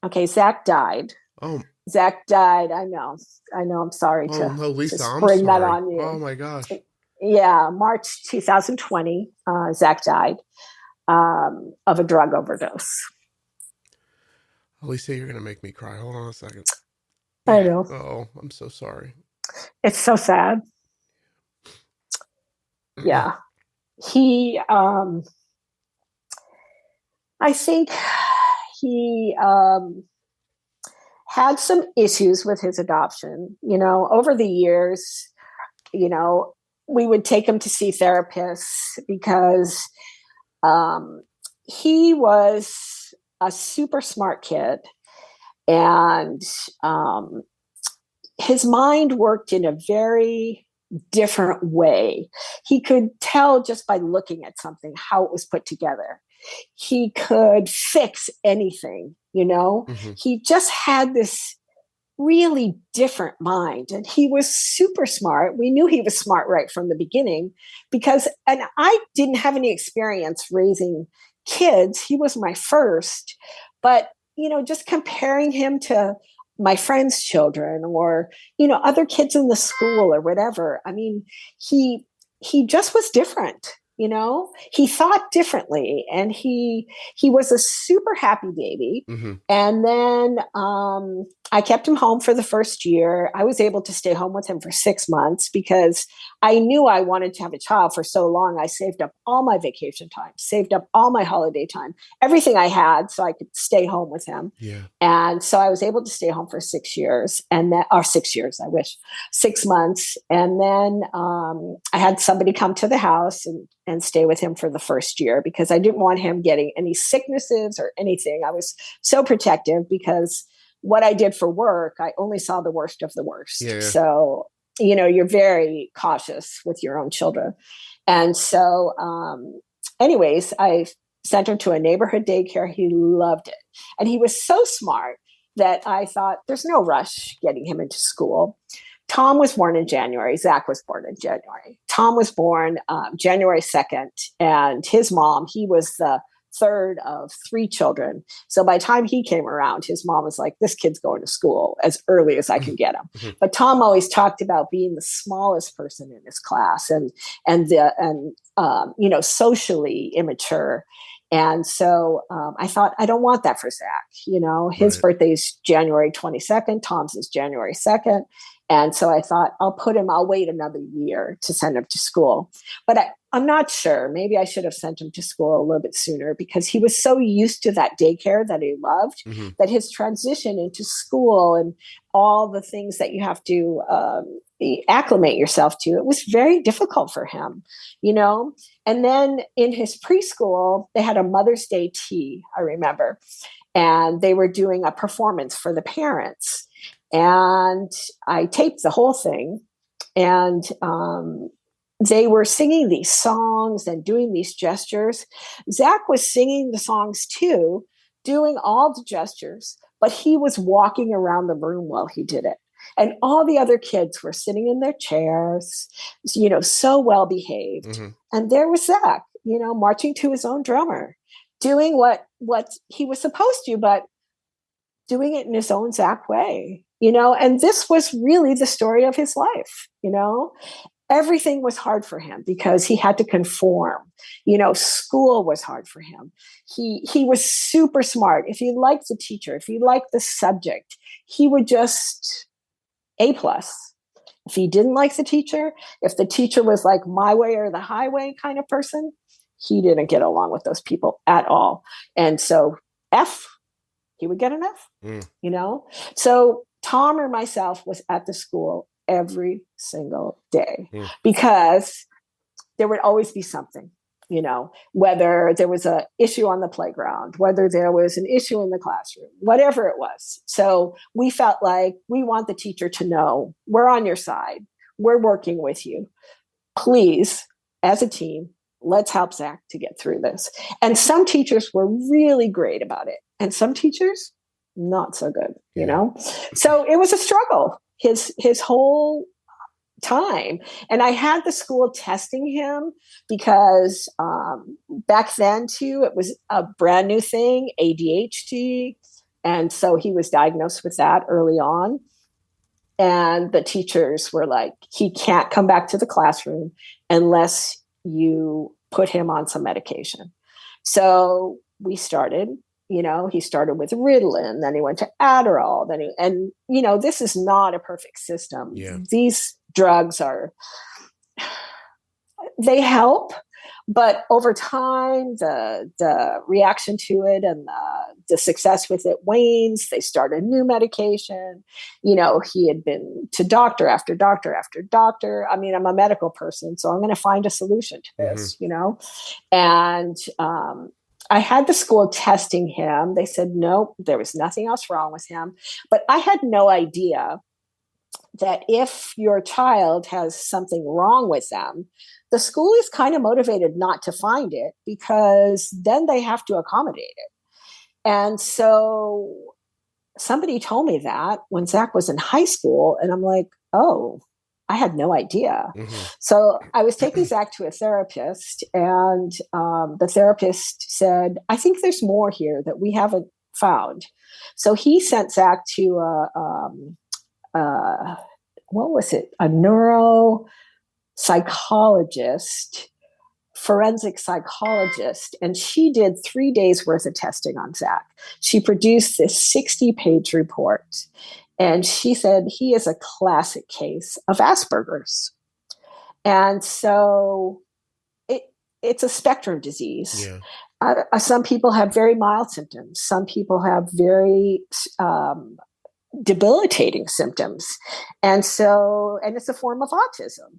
Okay. Zach died. Oh, Zach died. I know. I'm sorry to Lisa, to spring that on you. Oh my gosh. Yeah. March 2020, Zach died of a drug overdose. Lisa, you're going to make me cry. Hold on a second. I know. Oh, I'm so sorry. It's so sad. Yeah. He, I think he had some issues with his adoption. Over the years, we would take him to see therapists because he was a super smart kid. And his mind worked in a very different way. He could tell just by looking at something how it was put together. He could fix anything, He just had this really different mind. And he was super smart. We knew he was smart right from the beginning and I didn't have any experience raising kids. He was my first, but just comparing him to my friends' children or, other kids in the school or whatever. I mean, he just was different. He thought differently, and he was a super happy baby. And then I kept him home for the first year. I was able to stay home with him for 6 months because I knew I wanted to have a child for so long. I saved up all my vacation time, saved up all my holiday time, everything I had so I could stay home with him. Yeah. And so I was able to stay home for 6 years, or 6 years, I wish, 6 months. And then I had somebody come to the house and stay with him for the first year because I didn't want him getting any sicknesses or anything. I was so protective because what I did for work, I only saw the worst of the worst. Yeah. So, you're very cautious with your own children. And so, anyways, I sent him to a neighborhood daycare. He loved it. And he was so smart that I thought there's no rush getting him into school. Tom was born in January. Zach was born in January. Tom was born January 2nd. And his mom, he was the third of 3 children. So by the time he came around, his mom was like, this kid's going to school as early as I can get him. But Tom always talked about being the smallest person in his class and socially immature. And so I thought, I don't want that for Zach. His birthday is January 22nd. Tom's is January 2nd. And so I thought, I'll wait another year to send him to school. But I'm not sure. Maybe I should have sent him to school a little bit sooner because he was so used to that daycare that he loved, that his transition into school and all the things that you have to acclimate yourself to, it was very difficult for him, And then in his preschool, they had a Mother's Day tea, I remember, and they were doing a performance for the parents. And I taped the whole thing, and they were singing these songs and doing these gestures. Zach was singing the songs too, doing all the gestures, but he was walking around the room while he did it. And all the other kids were sitting in their chairs, so well behaved. And there was Zach, marching to his own drummer, doing what he was supposed to, but doing it in his own Zach way. And this was really the story of his life, everything was hard for him because he had to conform. School was hard for him. He was super smart. If he liked the teacher, if he liked the subject, he would just A+. If he didn't like the teacher, if the teacher was like my way or the highway kind of person, he didn't get along with those people at all. And so F, he would get an F, So Tom or myself was at the school every single day because there would always be something, whether there was an issue on the playground, whether there was an issue in the classroom, whatever it was. So we felt like we want the teacher to know we're on your side. We're working with you. Please, as a team, let's help Zach to get through this. And some teachers were really great about it. And some teachers, not so good, So it was a struggle his whole time. And I had the school testing him because back then too, it was a brand new thing, ADHD. And so he was diagnosed with that early on. And the teachers were like, he can't come back to the classroom unless you put him on some medication. So we started, he started with Ritalin, then he went to Adderall, this is not a perfect system. Yeah. These drugs they help, but over time, the reaction to it and the success with it wanes. They start a new medication. He had been to doctor after doctor after doctor. I mean, I'm a medical person, so I'm going to find a solution to this, and I had the school testing him. They said, no, there was nothing else wrong with him. But I had no idea that if your child has something wrong with them, the school is kind of motivated not to find it because then they have to accommodate it. And so somebody told me that when Zach was in high school, and I'm like, oh, I had no idea. So I was taking Zach to a therapist, and the therapist said, I think there's more here that we haven't found. So he sent Zach to what was it? A neuropsychologist, forensic psychologist, and she did 3 days worth of testing on Zach. She produced this 60-page report, and she said he is a classic case of Asperger's. And so it's a spectrum disease. Yeah. Some people have very mild symptoms. Some people have very debilitating symptoms. And it's a form of autism.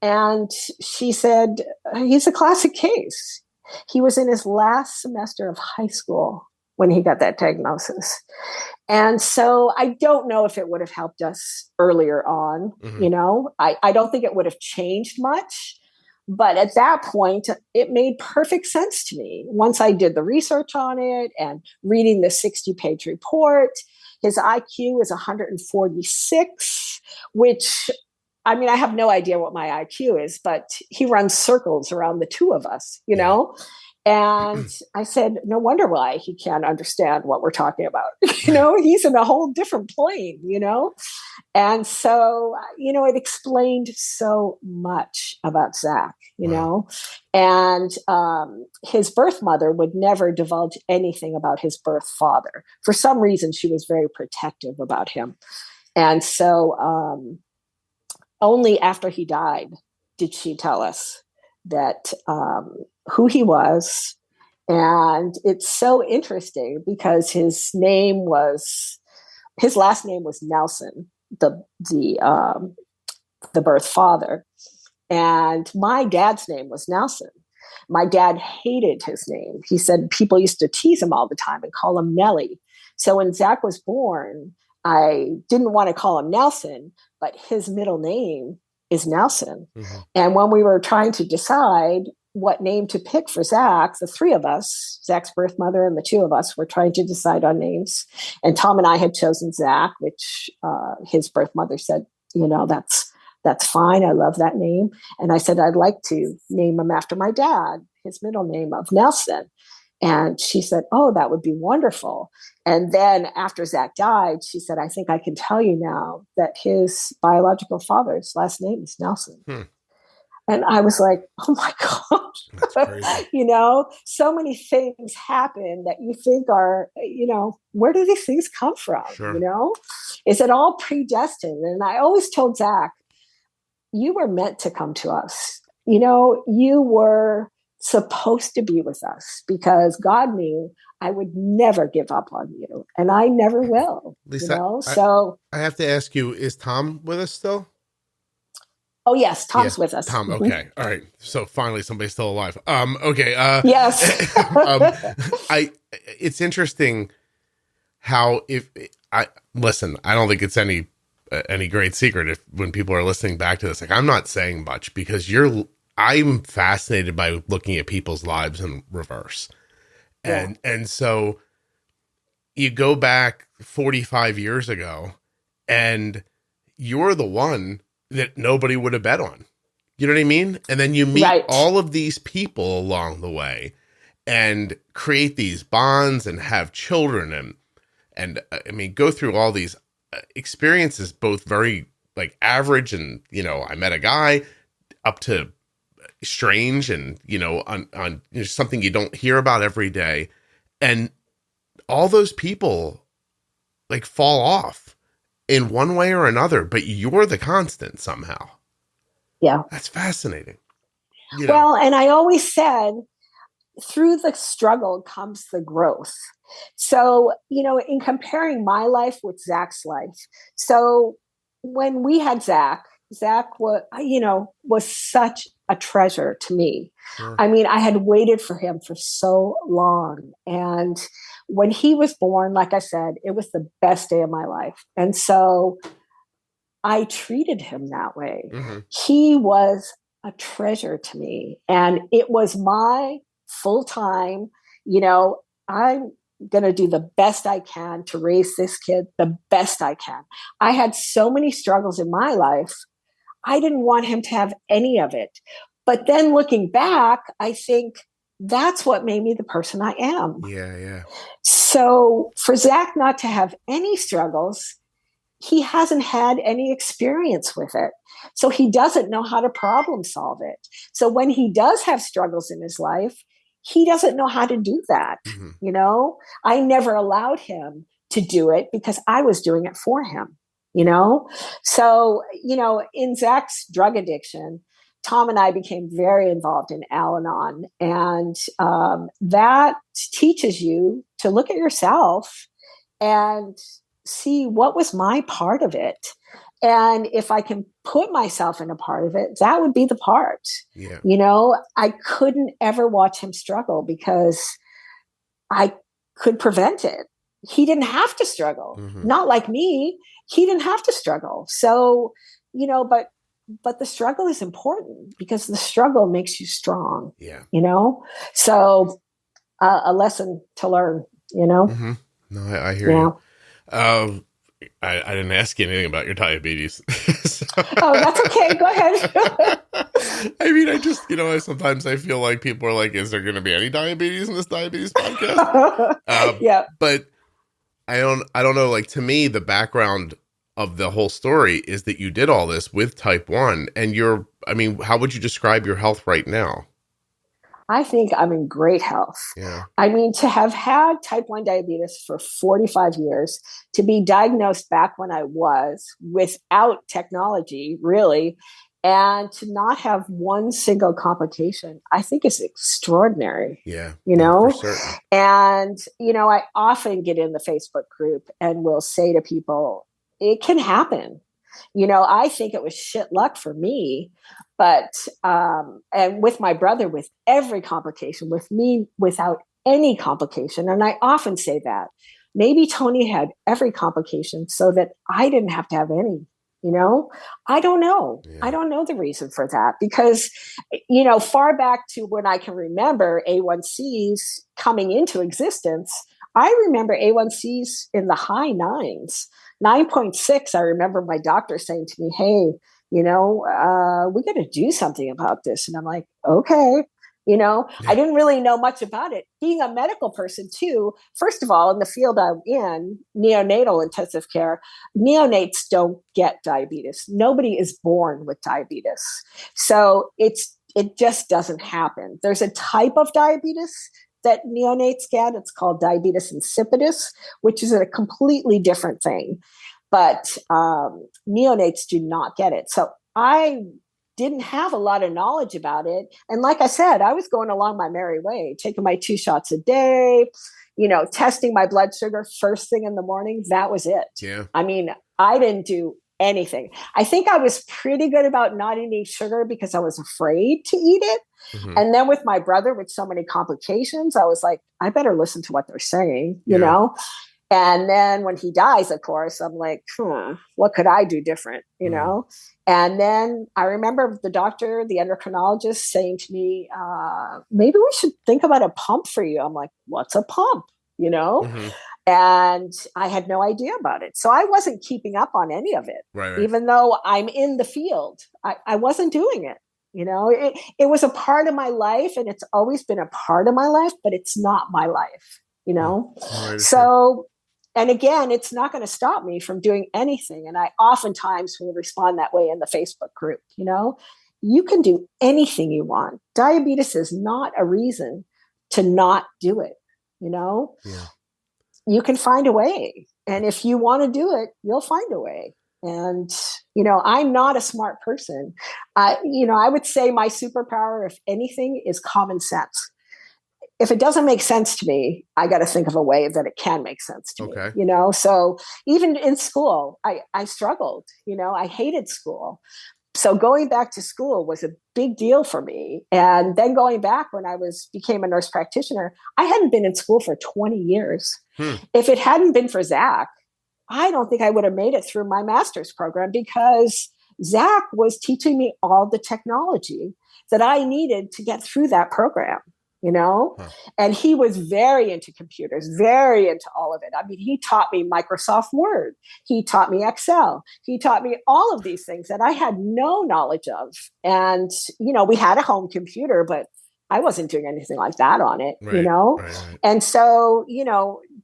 And she said, he's a classic case. He was in his last semester of high school when he got that diagnosis. And so I don't know if it would have helped us earlier on. I don't think it would have changed much. But at that point, it made perfect sense to me. Once I did the research on it and reading the 60-page report, his IQ is 146, which, I mean, I have no idea what my IQ is, but he runs circles around the two of us, And I said, no wonder why he can't understand what we're talking about. He's in a whole different plane, And so, it explained so much about Zach, and his birth mother would never divulge anything about his birth father. For some reason, she was very protective about him. And so only after he died did she tell us that who he was. And it's so interesting because his last name was Nelson, the birth father. And my dad's name was Nelson. My dad hated his name. He said people used to tease him all the time and call him Nelly. So when Zach was born, I didn't want to call him Nelson, but his middle name is Nelson. And when we were trying to decide what name to pick for Zach, the three of us, Zach's birth mother and the two of us, were trying to decide on names. And Tom and I had chosen Zach, which his birth mother said, that's fine. I love that name. And I said, I'd like to name him after my dad, his middle name of Nelson. And she said, oh, that would be wonderful. And then after Zach died, she said, I think I can tell you now that his biological father's last name is Nelson. And I was like, oh my That's gosh, so many things happen that you think are, where do these things come from? Sure. Is it all predestined? And I always told Zach, you were meant to come to us. You were supposed to be with us because God knew I would never give up on you, and I never will. Lisa, So I have to ask you: is Tom with us still? Oh yes, Tom's with us. Tom. Okay. All right. So finally somebody's still alive. Okay. Yes. It's interesting how I don't think it's any great secret if when people are listening back to this, like I'm not saying much because I'm fascinated by looking at people's lives in reverse. And so you go back 45 years ago and you're the one that nobody would have bet on. You know what I mean? And then you meet all of these people along the way and create these bonds and have children and I mean, go through all these experiences, both very like average and, I met a guy up to strange and, on something you don't hear about every day. And all those people like fall off in one way or another, but you're the constant somehow. Yeah. That's fascinating. Well, and I always said, through the struggle comes the growth. So, in comparing my life with Zach's life. So when we had Zach was such a treasure to me. Sure. I mean, I had waited for him for so long. And when he was born, like I said, it was the best day of my life. And so I treated him that way. Mm-hmm. He was a treasure to me. And it was my full time, I'm going to do the best I can to raise this kid the best I can. I had so many struggles in my life. I didn't want him to have any of it. But then looking back, I think that's what made me the person I am. Yeah. So for Zach not to have any struggles, he hasn't had any experience with it. So he doesn't know how to problem solve it. So when he does have struggles in his life, he doesn't know how to do that. Mm-hmm. I never allowed him to do it because I was doing it for him, So, in Zach's drug addiction, Tom and I became very involved in Al-Anon. And that teaches you to look at yourself and see what was my part of it. And if I can put myself in a part of it, that would be the part. Yeah. I couldn't ever watch him struggle because I could prevent it. He didn't have to struggle. Mm-hmm. Not like me. He didn't have to struggle. So, but the struggle is important because the struggle makes you strong. Yeah. So a lesson to learn, Mm-hmm. No, I hear you. I didn't ask you anything about your diabetes. Oh, that's okay. Go ahead. I mean, I just, sometimes I feel like people are like, is there going to be any diabetes in this diabetes podcast? Yeah. But I don't know. Like, to me, the background of the whole story is that you did all this with type 1 and how would you describe your health right now? I think I'm in great health. Yeah. I mean, to have had type 1 diabetes for 45 years, to be diagnosed back when I was without technology, really, and to not have one single complication, I think is extraordinary. Yeah. For certain. And, I often get in the Facebook group and will say to people, it can happen. I think it was shit luck for me. But, and with my brother, with every complication, with me, without any complication. And I often say that maybe Tony had every complication so that I didn't have to have any, I don't know. Yeah. I don't know the reason for that because, far back to when I can remember A1Cs coming into existence, I remember A1Cs in the high 9s, 9.6. I remember my doctor saying to me, hey, we got to do something about this. And I'm like, okay. I didn't really know much about it. Being a medical person too, first of all, in the field I'm in, neonatal intensive care, neonates don't get diabetes. Nobody is born with diabetes. So it just doesn't happen. There's a type of diabetes that neonates get. It's called diabetes insipidus, which is a completely different thing. But neonates do not get it. So I didn't have a lot of knowledge about it. And like I said, I was going along my merry way, taking my 2 shots a day, testing my blood sugar first thing in the morning. That was it. Yeah. I mean, I didn't do anything. I think I was pretty good about not eating sugar because I was afraid to eat it. Mm-hmm. And then with my brother, with so many complications, I was like, I better listen to what they're saying, you know? And then when he dies, of course, I'm like, what could I do different, you know? And then I remember the doctor, the endocrinologist saying to me, maybe we should think about a pump for you. I'm like, what's a pump, Mm-hmm. And I had no idea about it. So I wasn't keeping up on any of it, right. Even though I'm in the field. I wasn't doing it. It was a part of my life, and it's always been a part of my life, but it's not my life, Right. So, and again, it's not going to stop me from doing anything. And I oftentimes will respond that way in the Facebook group, you can do anything you want. Diabetes is not a reason to not do it, Yeah. You can find a way. And if you want to do it, you'll find a way. And, I'm not a smart person. I would say my superpower, if anything, is common sense. If it doesn't make sense to me, I got to think of a way that it can make sense to me, So even in school, I struggled, I hated school. So going back to school was a big deal for me. And then going back when I became a nurse practitioner, I hadn't been in school for 20 years. If it hadn't been for Zach, I don't think I would have made it through my master's program, because Zach was teaching me all the technology that I needed to get through that program. And he was very into computers, very into all of it. I mean, he taught me Microsoft Word. He taught me Excel. He taught me all of these things that I had no knowledge of. And, we had a home computer, but I wasn't doing anything like that on it, Right. And so,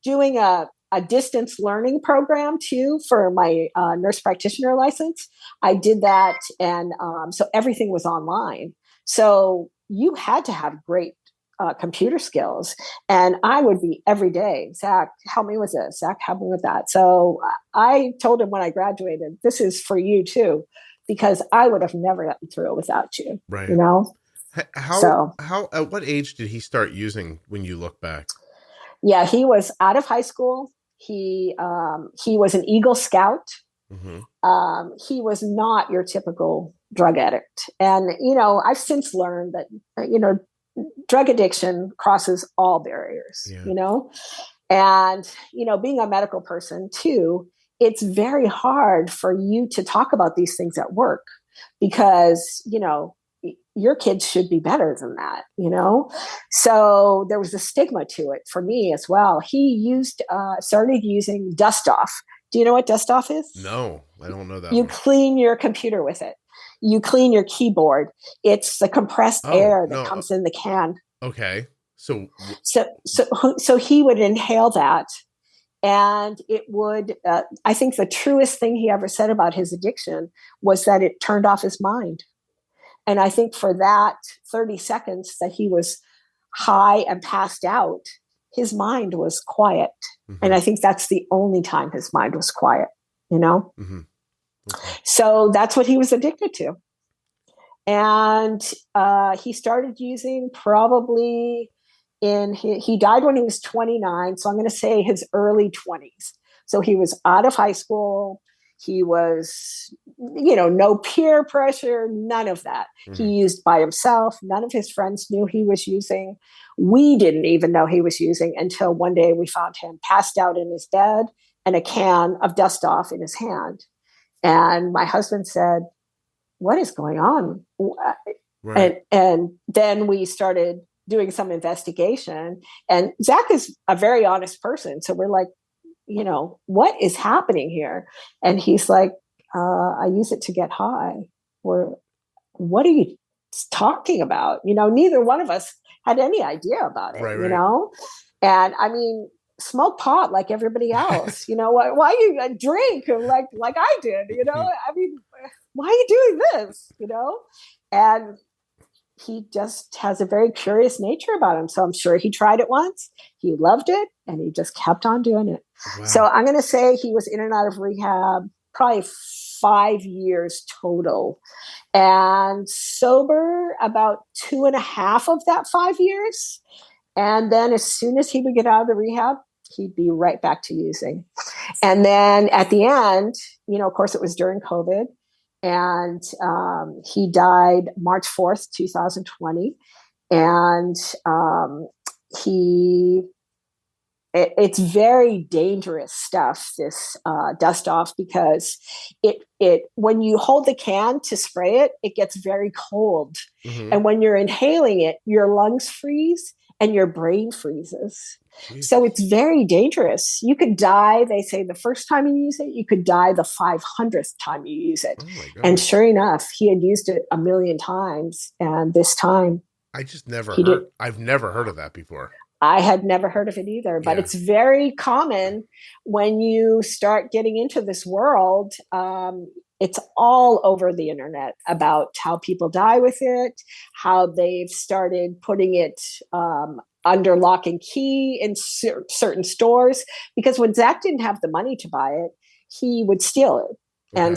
doing a distance learning program too for my nurse practitioner license, I did that. And so everything was online. So you had to have great computer skills. And I would be every day, Zach, help me with this. Zach, help me with that. So I told him when I graduated, this is for you too, because I would have never gotten through it without you. Right. How at what age did he start using when you look back? Yeah, he was out of high school. He was an Eagle Scout. Mm-hmm. He was not your typical drug addict. And, I've since learned that, drug addiction crosses all barriers, and, being a medical person too, it's very hard for you to talk about these things at work because, your kids should be better than that, So there was a stigma to it for me as well. He started using Dust Off. Do you know what Dust Off is? No, I don't know that. You clean your computer with it. You clean your keyboard. It's the compressed air that comes in the can. Okay. So he would inhale that, and it would, I think the truest thing he ever said about his addiction was that it turned off his mind. And I think for that 30 seconds that he was high and passed out, his mind was quiet. Mm-hmm. And I think that's the only time his mind was quiet, Mm-hmm. Okay. So that's what he was addicted to. And he started using probably he died when he was 29. So I'm going to say his early 20s. So he was out of high school. He was, no peer pressure, none of that. Mm-hmm. He used by himself. None of his friends knew he was using. We didn't even know he was using until one day we found him passed out in his bed and a can of Dust Off in his hand. And my husband said, what is going on? Right. And then we started doing some investigation. And Zach is a very honest person. So we're like, what is happening here? And he's like, I use it to get high. Or what are you talking about. Neither one of us had any idea about it, Right. And I mean, smoke pot like everybody else. Why you drink like I did? I mean, why are you doing this? And he just has a very curious nature about him. So I'm sure he tried it once, he loved it, and he just kept on doing it. Wow. So I'm going to say he was in and out of rehab probably 5 years total, and sober about 2.5 of that 5 years. And then as soon as he would get out of the rehab, he'd be right back to using. And then at the end, of course, it was during COVID. And he died March 4th, 2020. And it's very dangerous stuff, this dust off, because it when you hold the can to spray it, it gets very cold. Mm-hmm. And when you're inhaling it, your lungs freeze and your brain freezes. Jesus. So it's very dangerous. You could die, they say, the first time you use it. You could die the 500th time you use it. Oh, and sure enough, he had used it 1 million times. And this time, I've never heard of that before. I had never heard of it either, but it's very common when you start getting into this world. It's all over the internet about how people die with it, how they've started putting it under lock and key in certain stores. Because when Zach didn't have the money to buy it, he would steal it. Okay.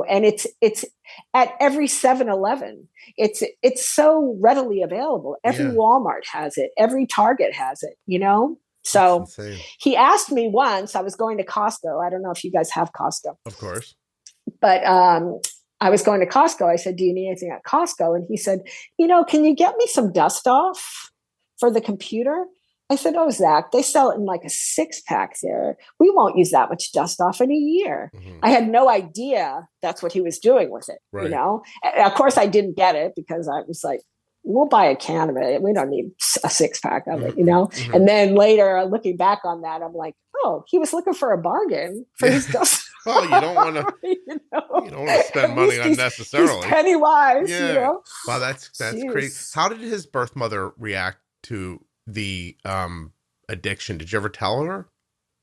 And it's at every 7-Eleven. It's so readily available. Every Walmart has it. Every Target has it, So he asked me once, I was going to Costco. I don't know if you guys have Costco. Of course. But I was going to Costco. I said, do you need anything at Costco? And he said, can you get me some dust off for the computer? I said, oh, Zach, they sell it in like a 6-pack there. We won't use that much dust off in a year. Mm-hmm. I had no idea that's what he was doing with it, right. And of course, I didn't get it because I was like, we'll buy a can of it. We don't need a 6-pack of it, Mm-hmm. And then later, looking back on that, I'm like, oh, he was looking for a bargain for his dust. Well, you don't want to. You don't want to spend money unnecessarily. He's penny wise. Wow, that's crazy. How did his birth mother react to the addiction? Did you ever tell her?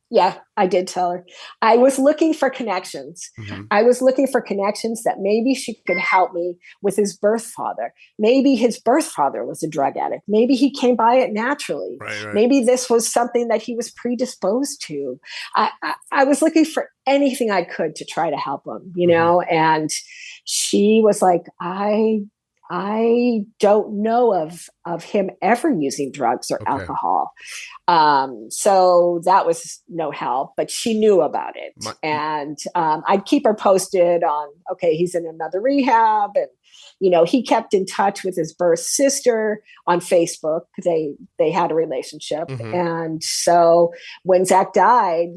Yeah, I did tell her. I was looking for connections. Mm-hmm. I was looking for connections that maybe she could help me with his birth father. Maybe his birth father was a drug addict. Maybe he came by it naturally. Right. Maybe this was something that he was predisposed to. I was looking for anything I could to try to help him, mm-hmm. And she was like, I don't know of him ever using drugs or alcohol. So that was no help, but she knew about it. And I'd keep her posted on, okay, he's in another rehab. And, he kept in touch with his birth sister on Facebook. They had a relationship. Mm-hmm. And so when Zach died,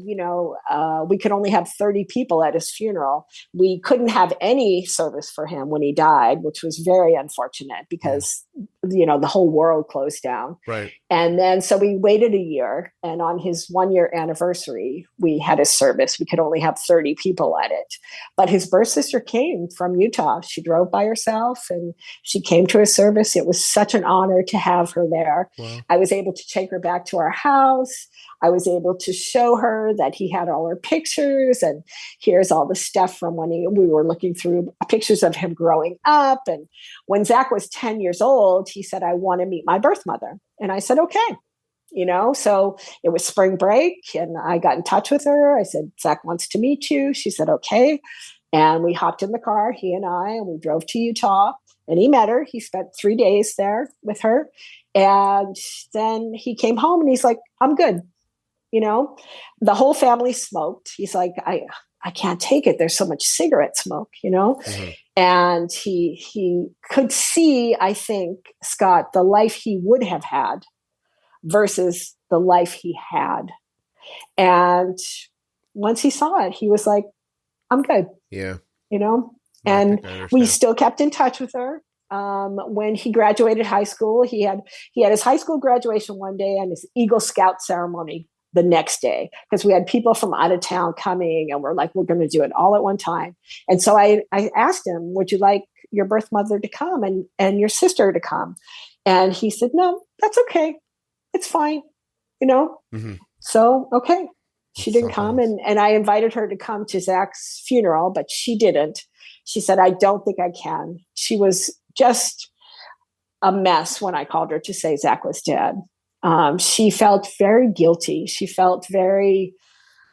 we could only have 30 people at his funeral. We couldn't have any service for him when he died, which was very unfortunate because, the whole world closed down. Right. And then, so we waited a year, and on his 1-year anniversary, we had a service. We could only have 30 people at it, but his birth sister came from Utah. She drove by herself and she came to his service. It was such an honor to have her there. Wow. I was able to take her back to our house. I was able to show her that he had all her pictures, and here's all the stuff from when we were looking through pictures of him growing up. And when Zach was 10 years old, he said, I want to meet my birth mother. And I said, okay. So it was spring break and I got in touch with her. I said, Zach wants to meet you. She said, okay. And we hopped in the car, he and I, and we drove to Utah, and he met her. He spent 3 days there with her. And then he came home and he's like, I'm good. The whole family smoked. He's like, I can't take it. There's so much cigarette smoke, Mm-hmm. And he could see, I think, Scott, the life he would have had versus the life he had. And once he saw it, he was like, I'm good. Yeah. And we still kept in touch with her. When he graduated high school, he had his high school graduation one day and his Eagle Scout ceremony the next day because we had people from out of town coming and we're like, we're going to do it all at one time. And so I asked him, would you like your birth mother to come and your sister to come? And he said, no, that's okay. It's fine. So, okay. She didn't come. And I invited her to come to Zach's funeral, but she didn't. She said, I don't think I can. She was just a mess when I called her to say Zach was dead. She felt very guilty. She felt very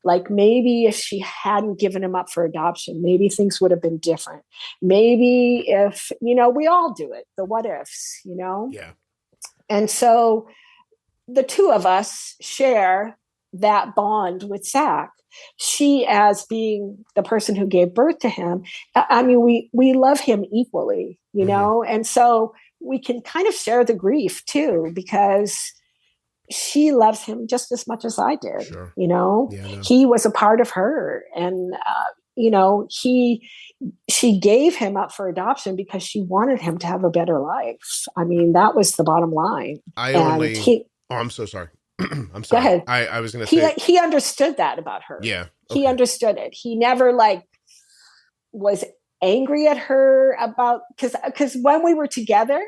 like maybe if she hadn't given him up for adoption, maybe things would have been different. Maybe if, we all do it, the what ifs, Yeah. And so the two of us share that bond with Zach. She, as being the person who gave birth to him, I mean, we love him equally, and so we can kind of share the grief too, because she loves him just as much as I did. Sure. He was a part of her, and she gave him up for adoption because she wanted him to have a better life. I mean, that was the bottom line. I'm so sorry. I'm sorry. Go ahead. I was going to say he understood that about her. Yeah. Okay. He understood it. He never was angry at her about, because when we were together,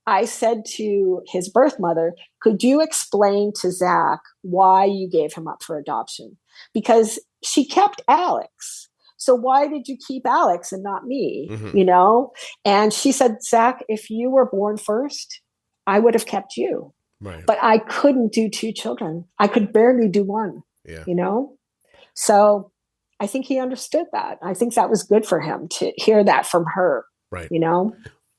I said to his birth mother, could you explain to Zach why you gave him up for adoption? Because she kept Alex. So why did you keep Alex and not me? And she said, Zach, if you were born first, I would have kept you. Right. But I couldn't do two children. I could barely do one. Yeah. So I think he understood that. I think that was good for him to hear that from her. Right.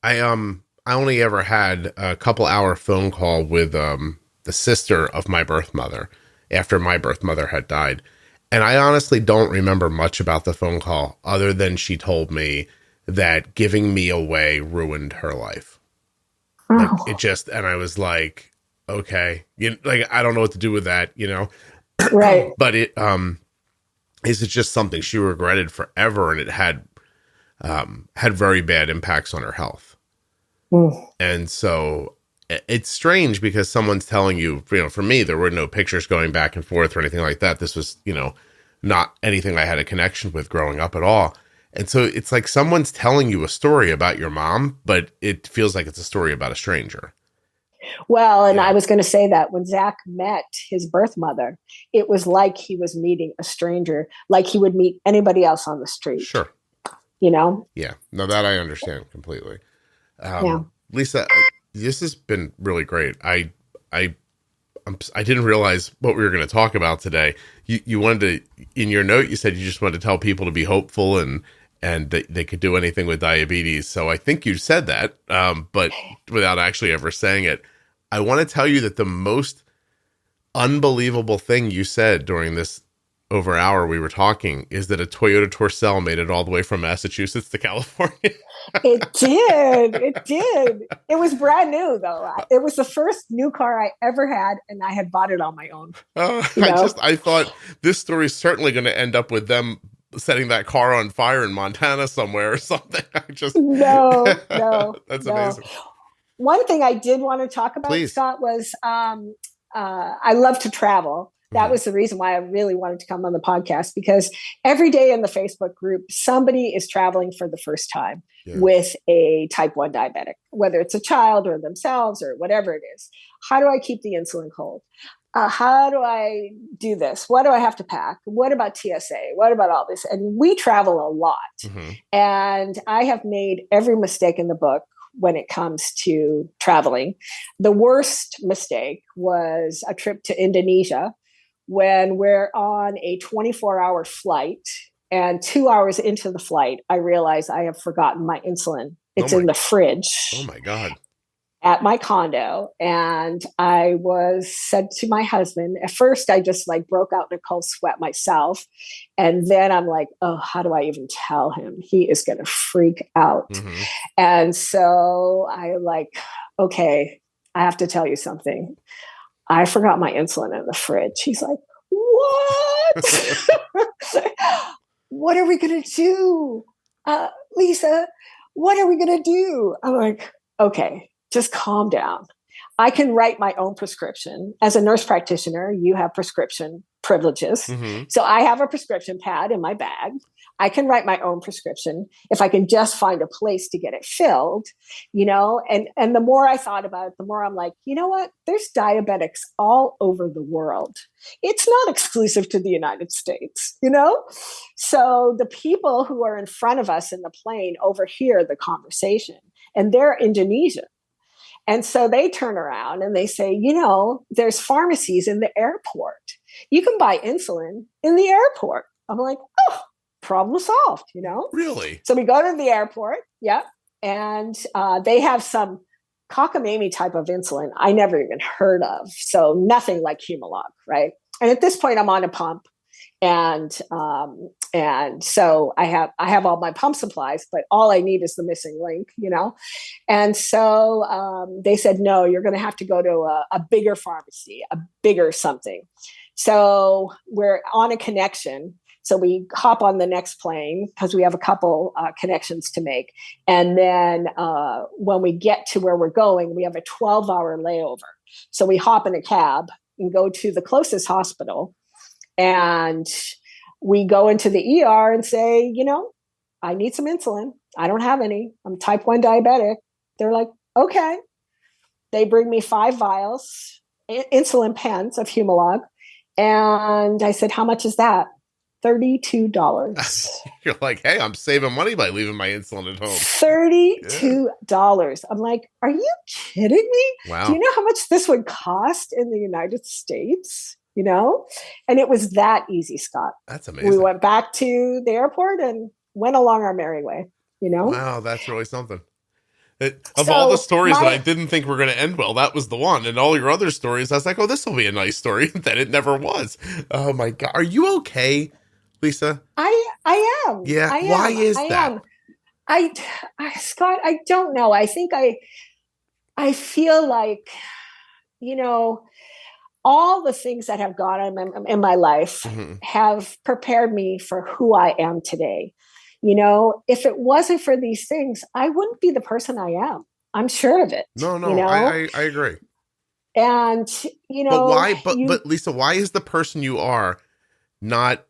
I only ever had a couple hour phone call with the sister of my birth mother after my birth mother had died. And I honestly don't remember much about the phone call other than she told me that giving me away ruined her life. Oh. And I was like, okay, I don't know what to do with that, Right. But is it just something she regretted forever, and it had very bad impacts on her health. And so it's strange because someone's telling you, for me, there were no pictures going back and forth or anything like that. This was, not anything I had a connection with growing up at all. And so it's like someone's telling you a story about your mom, but it feels like it's a story about a stranger. Well, and I was going to say that when Zach met his birth mother, it was like he was meeting a stranger, like he would meet anybody else on the street. Sure. Yeah. No, that I understand completely. Lisa, this has been really great. I didn't realize what we were going to talk about today. You wanted to, in your note, you said you just wanted to tell people to be hopeful and they could do anything with diabetes. So I think you said that, but without actually ever saying it. I want to tell you that the most unbelievable thing you said during this over hour we were talking is that a Toyota Tercel made it all the way from Massachusetts to California. It did. It did. It was brand new, though. It was the first new car I ever had, and I had bought it on my own. I thought this story is certainly going to end up with them setting that car on fire in Montana somewhere or something. No. That's amazing. One thing I did want to talk about, Please. Scott, was I love to travel. That was the reason why I really wanted to come on the podcast, because every day in the Facebook group, somebody is traveling for the first time with a type 1 diabetic, whether it's a child or themselves or whatever it is. How do I keep the insulin cold? How do I do this? What do I have to pack? What about TSA? What about all this? And we travel a lot. And I have made every mistake in the book when it comes to traveling. The worst mistake was a trip to Indonesia when we're on a 24-hour flight, and 2 hours into the flight, I realize I have forgotten my insulin. It's in the fridge. Oh my God. At my condo. And I said to my husband, at first I just broke out in a cold sweat myself. And then I'm like, oh, how do I even tell him? He is going to freak out. And so okay, I have to tell you something. I forgot my insulin in the fridge. He's like, what? What are we going to do? Lisa, what are we going to do? I'm like, okay, just calm down. I can write my own prescription. As a nurse practitioner, you have prescription privileges. Mm-hmm. So I have a prescription pad in my bag. I can write my own prescription if I can just find a place to get it filled, and the more I thought about it, the more I'm like, you know what? There's diabetics all over the world. It's not exclusive to the United States, So the people who are in front of us in the plane overhear the conversation, and they're Indonesian. And so they turn around and they say, there's pharmacies in the airport. You can buy insulin in the airport. I'm like, oh, problem solved, Really? So we go to the airport. Yeah. And they have some cockamamie type of insulin I never even heard of. So nothing like Humalog, right? And at this point I'm on a pump. And so I have all my pump supplies, but all I need is the missing link, And so they said, no, you're going to have to go to a bigger pharmacy, a bigger something. So we're on a connection. So we hop on the next plane because we have a couple connections to make. And then when we get to where we're going, we have a 12-hour layover. So we hop in a cab and go to the closest hospital. And we go into the ER and say, I need some insulin. I don't have any. I'm type 1 diabetic. They're like, okay. They bring me 5 vials, insulin pens of Humalog. And I said, how much is that? $32. You're like, hey, I'm saving money by leaving my insulin at home. $32. I'm like, are you kidding me? Wow. Do you know how much this would cost in the United States? And it was that easy, Scott. That's amazing. We went back to the airport and went along our merry way, Wow, that's really something. Of all the stories that I didn't think were going to end well, that was the one. And all your other stories, I was like, oh, this will be a nice story. That it never was. Oh my God. Are you okay, Lisa? I am. Yeah. Why is that? I Scott, I don't know. I think I feel like, all the things that have gone on in my life mm-hmm. have prepared me for who I am today. If it wasn't for these things, I wouldn't be the person I am. I'm sure of it. No, I agree. And, but why, but Lisa, why is the person you are not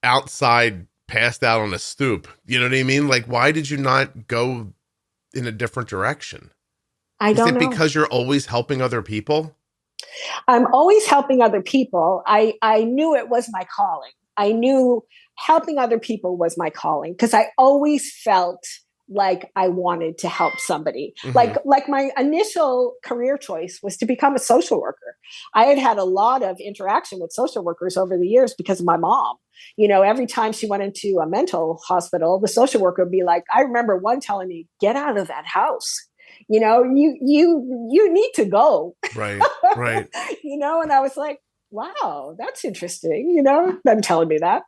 outside passed out on a stoop? You know what I mean? Like, why did you not go in a different direction? I don't know. Is it because you're always helping other people? I'm always helping other people. I knew it was my calling. I knew helping other people was my calling because I always felt like I wanted to help somebody. Mm-hmm. Like my initial career choice was to become a social worker. I had a lot of interaction with social workers over the years because of my mom. Every time she went into a mental hospital, the social worker would be like, I remember one telling me, get out of that house. You need to go. Right. And I was like, wow, that's interesting. Them telling me that.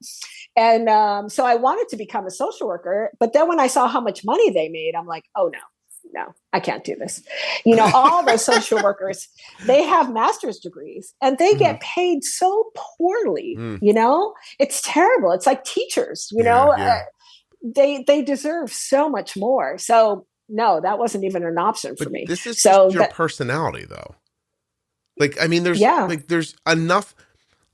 And so I wanted to become a social worker. But then when I saw how much money they made, I'm like, oh, no, I can't do this. All those social workers, they have master's degrees and they get paid so poorly. It's terrible. It's like teachers, they deserve so much more. So no, that wasn't even an option for me. This is just your personality, though. Like, I mean, there's enough,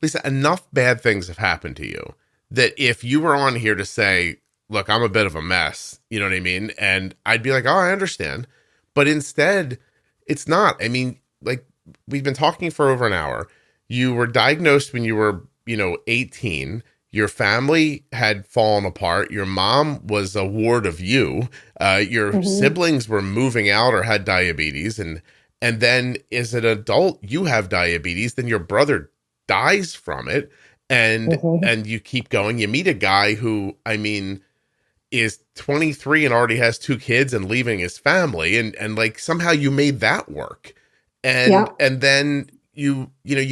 Lisa, enough bad things have happened to you that if you were on here to say, look, I'm a bit of a mess, you know what I mean? And I'd be like, oh, I understand. But instead, it's not. I mean, like, we've been talking for over an hour. You were diagnosed when you were, 18. Your family had fallen apart. Your mom was a ward of you. Your siblings were moving out or had diabetes. And then as an adult, you have diabetes. Then your brother dies from it. And you keep going. You meet a guy who, I mean, is 23 and already has 2 kids and leaving his family. And like somehow you made that work. And then you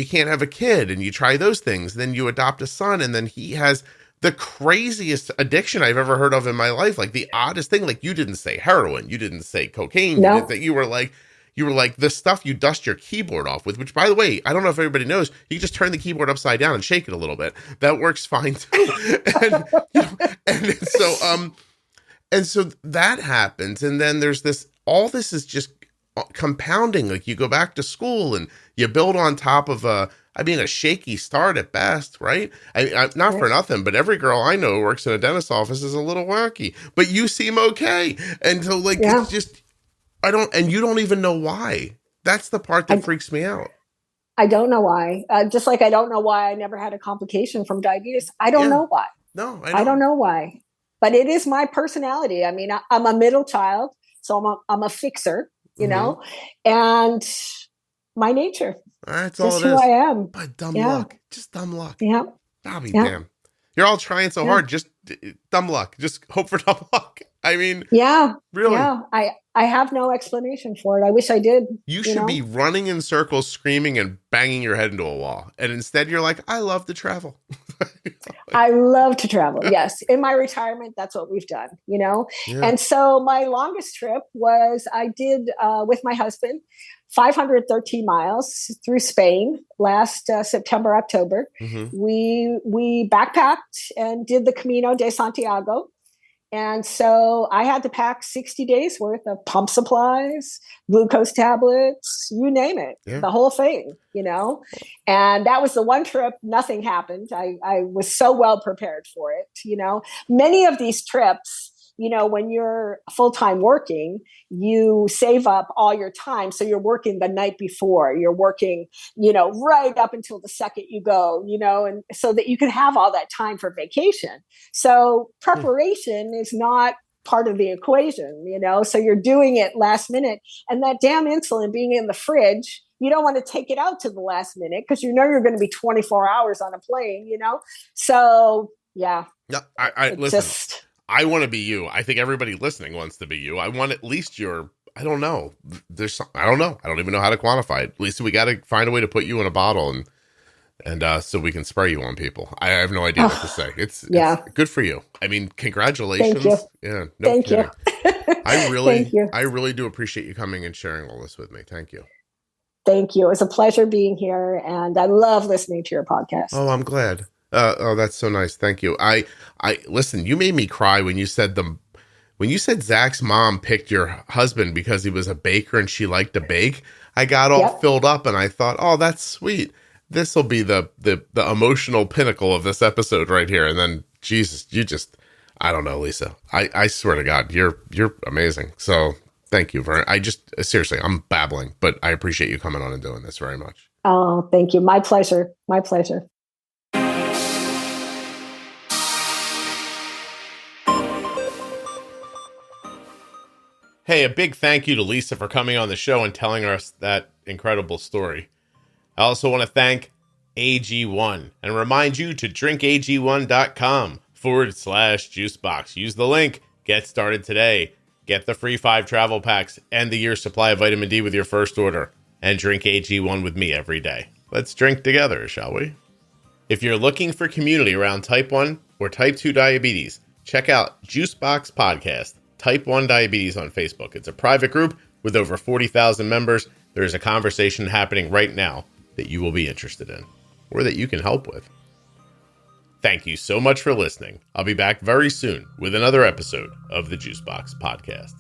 can't have a kid and you try those things. Then you adopt a son and then he has the craziest addiction I've ever heard of in my life. Like the oddest thing, like you didn't say heroin, you didn't say cocaine. No. You were like the stuff you dust your keyboard off with, which by the way, I don't know if everybody knows, you can just turn the keyboard upside down and shake it a little bit. That works fine too. and so that happens. And then there's all this is just compounding. Like you go back to school and you build on top of a shaky start at best, right? Not for nothing, but every girl I know who works in a dentist's office is a little wacky, but you seem okay. And so like, it's just, and you don't even know why. That's the part that freaks me out. I don't know why. Just like I don't know why I never had a complication from diabetes. I don't know why. No, I don't know why. But it is my personality. I mean, I'm a middle child, so I'm a fixer, you know, and my nature. That's all just it who is. I am. But dumb luck. Just dumb luck. Yeah. I'll be damn. You're all trying so hard. Just dumb luck. Just hope for dumb luck. I mean, really. Yeah. I have no explanation for it. I wish I did. You should be running in circles, screaming and banging your head into a wall. And instead you're like, I love to travel. I love to travel. Yes. In my retirement, that's what we've done, you know? Yeah. And so my longest trip was I did with my husband 513 miles through Spain last September, October. We backpacked and did the Camino de Santiago. And so I had to pack 60 days worth of pump supplies, glucose tablets, you name it, the whole thing, you know? And that was the one trip, nothing happened. I was so well prepared for it, you know? Many of these trips, you know, when you're full-time working, you save up all your time. So you're working the night before, you're working, you know, right up until the second you go, you know, and so that you can have all that time for vacation. So preparation is not part of the equation, you know, so you're doing it last minute, and that damn insulin being in the fridge, you don't want to take it out to the last minute because you know you're going to be 24 hours on a plane, you know? So yeah. Yeah, I listen. I want to be you. I think everybody listening wants to be you. I want at least I don't know. I don't know. I don't even know how to quantify it. At least we got to find a way to put you in a bottle and so we can spray you on people. I have no idea what to say. It's good for you. I mean, congratulations. Thank you. Yeah. No Thank kidding. you. I really do appreciate you coming and sharing all this with me. Thank you. Thank you. It was a pleasure being here, and I love listening to your podcast. Oh, I'm glad. That's so nice. Thank you. I listen, you made me cry when you said Zach's mom picked your husband because he was a baker and she liked to bake. I got all filled up and I thought, oh, that's sweet. This will be the emotional pinnacle of this episode right here. And then Jesus, I don't know, Lisa. I swear to God, you're amazing. So thank you seriously, I'm babbling, but I appreciate you coming on and doing this very much. Oh, thank you. My pleasure. My pleasure. Hey, a big thank you to Lisa for coming on the show and telling us that incredible story. I also want to thank AG1 and remind you to drinkag1.com/juicebox. Use the link, get started today, get the free 5 travel packs and the year's supply of vitamin D with your first order, and drink AG1 with me every day. Let's drink together, shall we? If you're looking for community around type 1 or type 2 diabetes, check out Juicebox Podcast. Type 1 Diabetes on Facebook. It's a private group with over 40,000 members. There is a conversation happening right now that you will be interested in or that you can help with. Thank you so much for listening. I'll be back very soon with another episode of the Juicebox Podcast.